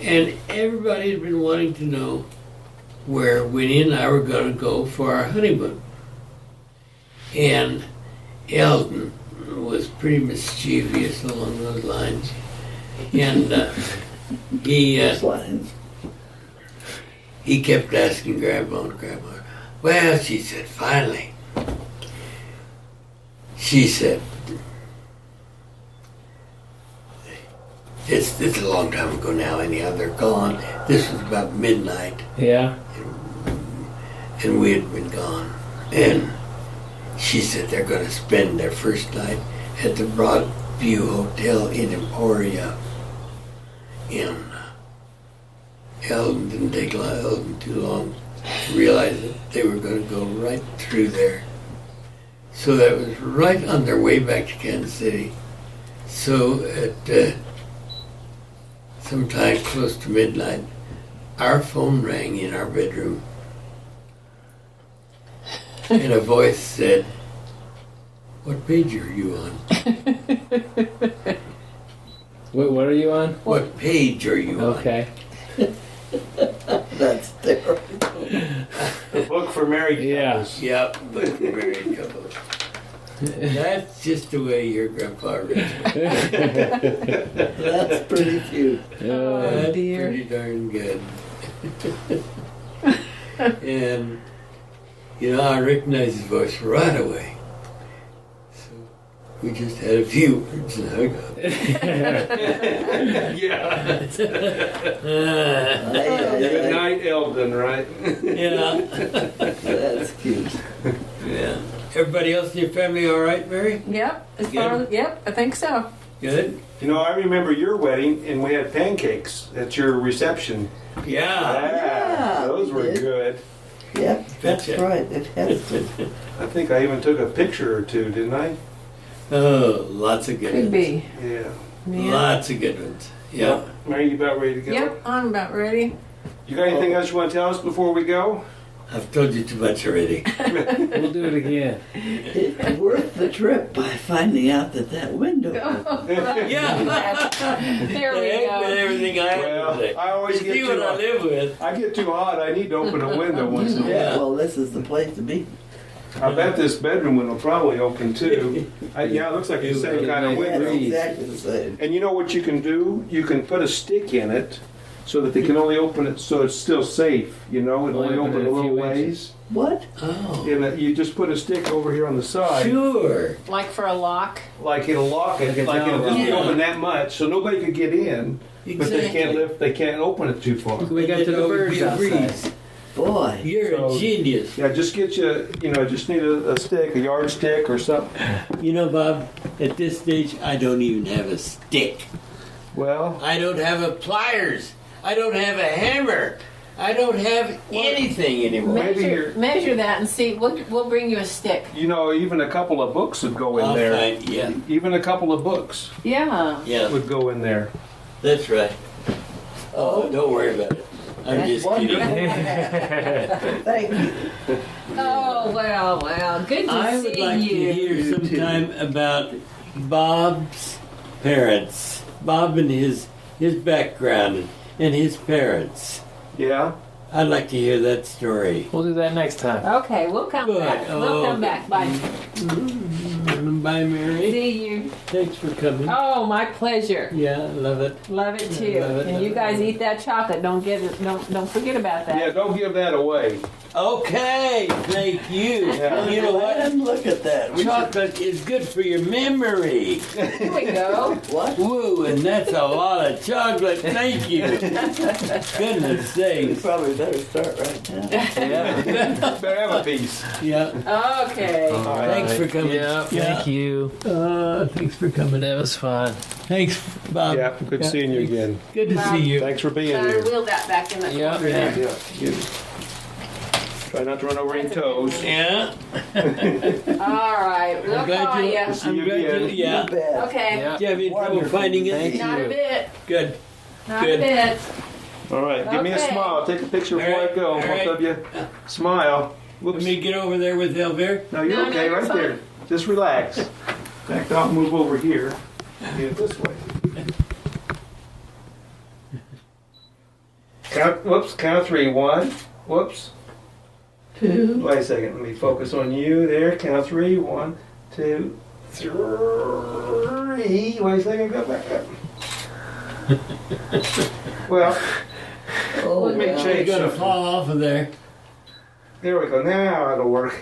S2: And everybody had been wanting to know where Winnie and I were going to go for our honeymoon. And Eldon was pretty mischievous along those lines. And
S6: those lines.
S2: he kept asking Grandma and Grandma. Well, she said, finally. She said, it's a long time ago now, anyhow, they're gone. This was about midnight,
S7: Yeah.
S2: and we had been gone. And she said they're going to spend their first night at the Broadview Hotel in Emporia. And Eldon didn't take Eldon too long to realize that they were going to go right through there. So that was right on their way back to Kansas City. So at sometime close to midnight, our phone rang in our bedroom. And a voice said, "What page are you on?
S7: Wait, what are you on?
S2: What page are you on?"
S7: Okay.
S6: That's terrible.
S5: The book for married
S7: Yeah.
S5: couples.
S2: Yep, but married couple. That's just the way your grandpa raised me.
S6: That's pretty cute.
S2: That's
S1: dear.
S2: pretty darn good. And, I recognized his voice right away. So we just had a few words and hung up.
S5: Yeah.
S6: Ay,
S5: Good
S6: ay,
S5: night, Eldon, right?
S2: Yeah.
S6: ay. That's cute.
S2: Yeah. Everybody else in your family all right, Mary?
S1: Yep. As
S2: Good.
S1: far as, yep, I think so.
S2: Good.
S5: You know, I remember your wedding, and we had pancakes at your reception.
S2: Yeah.
S6: Yeah,
S5: those
S6: we
S5: were
S6: did.
S5: good.
S6: Yep, that's
S2: Gotcha.
S6: right. It has to.
S5: I think I even took a picture or two, didn't I?
S2: Oh, lots of good
S1: Could
S2: ones.
S1: be.
S5: Yeah.
S1: Yeah.
S2: Lots of good ones. Yeah.
S5: Mary, you about ready to go?
S1: Yep, I'm about ready.
S5: You got anything else you want to tell us before we go?
S2: I've told you too much already.
S4: We'll do it again.
S6: It's worth the trip by finding out that window.
S2: Yeah.
S1: There
S2: The
S1: we
S2: heck with
S1: go.
S2: everything I have
S5: Well,
S2: to say.
S5: I always
S2: You
S5: get
S2: see
S5: too
S2: what I
S5: hot.
S2: live with.
S5: I get too hot. I need to open a window once in a while.
S2: Yeah.
S6: Well, this is the place to be.
S5: I bet this bedroom window will probably open too. Yeah, it looks like the same kind of
S6: Yeah,
S5: window.
S6: it's exactly the same.
S5: And you know what you can do? You can put a stick in it so that they can only open it so it's still safe. You know, it'll only open a little ways.
S6: What?
S2: Oh.
S5: And you just put a stick over here on the side.
S2: Sure.
S1: Like for a lock.
S5: Like it'll lock it, like it'll just be
S2: Yeah.
S5: open that much, so nobody could get in, but they can't lift, they can't open it too far.
S4: We got
S2: And
S4: to
S2: then
S4: the
S2: it would
S4: birds
S2: be a
S4: outside.
S2: breeze.
S6: Boy.
S2: You're
S5: So-
S2: a genius.
S5: Yeah, just get just need a stick, a yardstick or something.
S2: You know, Bob, at this stage, I don't even have a stick.
S5: Well,
S2: I don't have a pliers. I don't have a hammer. I don't have anything anymore.
S5: Maybe
S1: Measure,
S5: you're-
S1: measure that and see. We'll bring you a stick.
S5: even a couple of books would go in
S2: I'll
S5: there.
S2: find- yeah,
S5: Even a couple of books
S1: Yeah.
S2: yeah,
S5: would go in there.
S2: that's right. Oh, don't worry about it. I'm
S6: That's
S2: just
S6: wonderful.
S2: kidding.
S6: Thank you.
S1: Oh well. Good to
S2: I
S1: see
S2: would like
S1: you.
S2: to hear sometime about Bob's parents. Bob and his background and his parents.
S5: Yeah.
S2: I'd like to hear that story.
S4: We'll do that next time.
S1: Okay, we'll come
S2: Good.
S1: back. We'll
S2: Oh.
S1: come back. Bye.
S2: Bye, Mary.
S1: See you.
S2: Thanks for coming.
S1: Oh, my pleasure.
S2: Yeah, I love it.
S1: Love it too.
S2: Love it,
S1: And
S2: love
S1: you
S2: it,
S1: guys
S2: love it.
S1: eat that chocolate. Don't forget about that.
S5: Yeah, don't give that away.
S2: Okay, thank you.
S5: Yeah.
S2: You know what?
S6: And look at that. We should-
S2: Chocolate is good for your memory.
S1: Here we go.
S6: What?
S2: Woo, and that's a lot of chocolate. Thank you. Goodness
S6: We
S2: sakes.
S6: probably better start right now.
S4: Yeah.
S5: Better have a piece.
S2: Yeah.
S1: Okay.
S2: Thanks for coming.
S4: Yeah, thank you.
S2: Thanks for coming.
S4: That was fun.
S2: Thanks, Bob.
S5: Yeah, good seeing you again.
S2: Good to see you.
S5: Thanks for being
S1: Gotta
S5: here.
S1: wheel that back in the
S4: Yeah.
S1: corner.
S5: Yeah, good. Try not to run over any toes.
S2: Yeah.
S1: All right. We'll
S2: I'm glad
S1: call
S2: you.
S1: you.
S5: See
S2: I'm
S5: you
S2: glad you.
S5: again.
S2: Yeah.
S6: You bet.
S1: Okay.
S4: Yeah.
S2: Do you have any trouble
S6: Wonderful.
S2: finding it?
S4: Thank
S1: Not a
S4: you.
S1: bit.
S2: Good.
S1: Not
S2: Good.
S1: a bit.
S5: All right, give me a
S1: Okay.
S5: smile. Take a picture before
S2: All right,
S5: I go.
S2: all
S5: Both
S2: right.
S5: of you. Smile.
S2: Let
S5: Whoops.
S2: me get over there with Elvire.
S5: No, you're
S1: No, no,
S5: okay
S1: you're
S5: right there. Just relax. In fact, I'll move over here. Get it this way. Count of three. One. Whoops.
S6: Two.
S5: Wait a second. Let me focus on you there. Count of three. One, two, three. Wait a second. Go back up. Well,
S6: Oh,
S5: let me
S6: well.
S2: You're
S5: change
S2: gonna
S5: something.
S2: fall off of there.
S5: There we go. Now it'll work.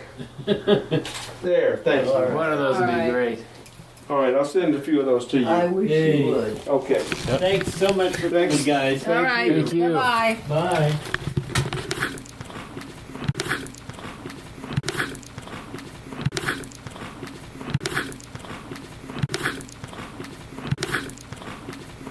S5: There. Thanks.
S6: All right.
S4: One of those would
S1: All right.
S4: be great.
S5: All right. I'll send a few of those to you.
S6: I wish
S2: Hey.
S6: you would.
S5: Okay.
S2: Thanks so much for
S5: Thanks.
S2: coming, guys.
S1: All right.
S4: Thank you.
S1: Bye-bye.
S2: Bye.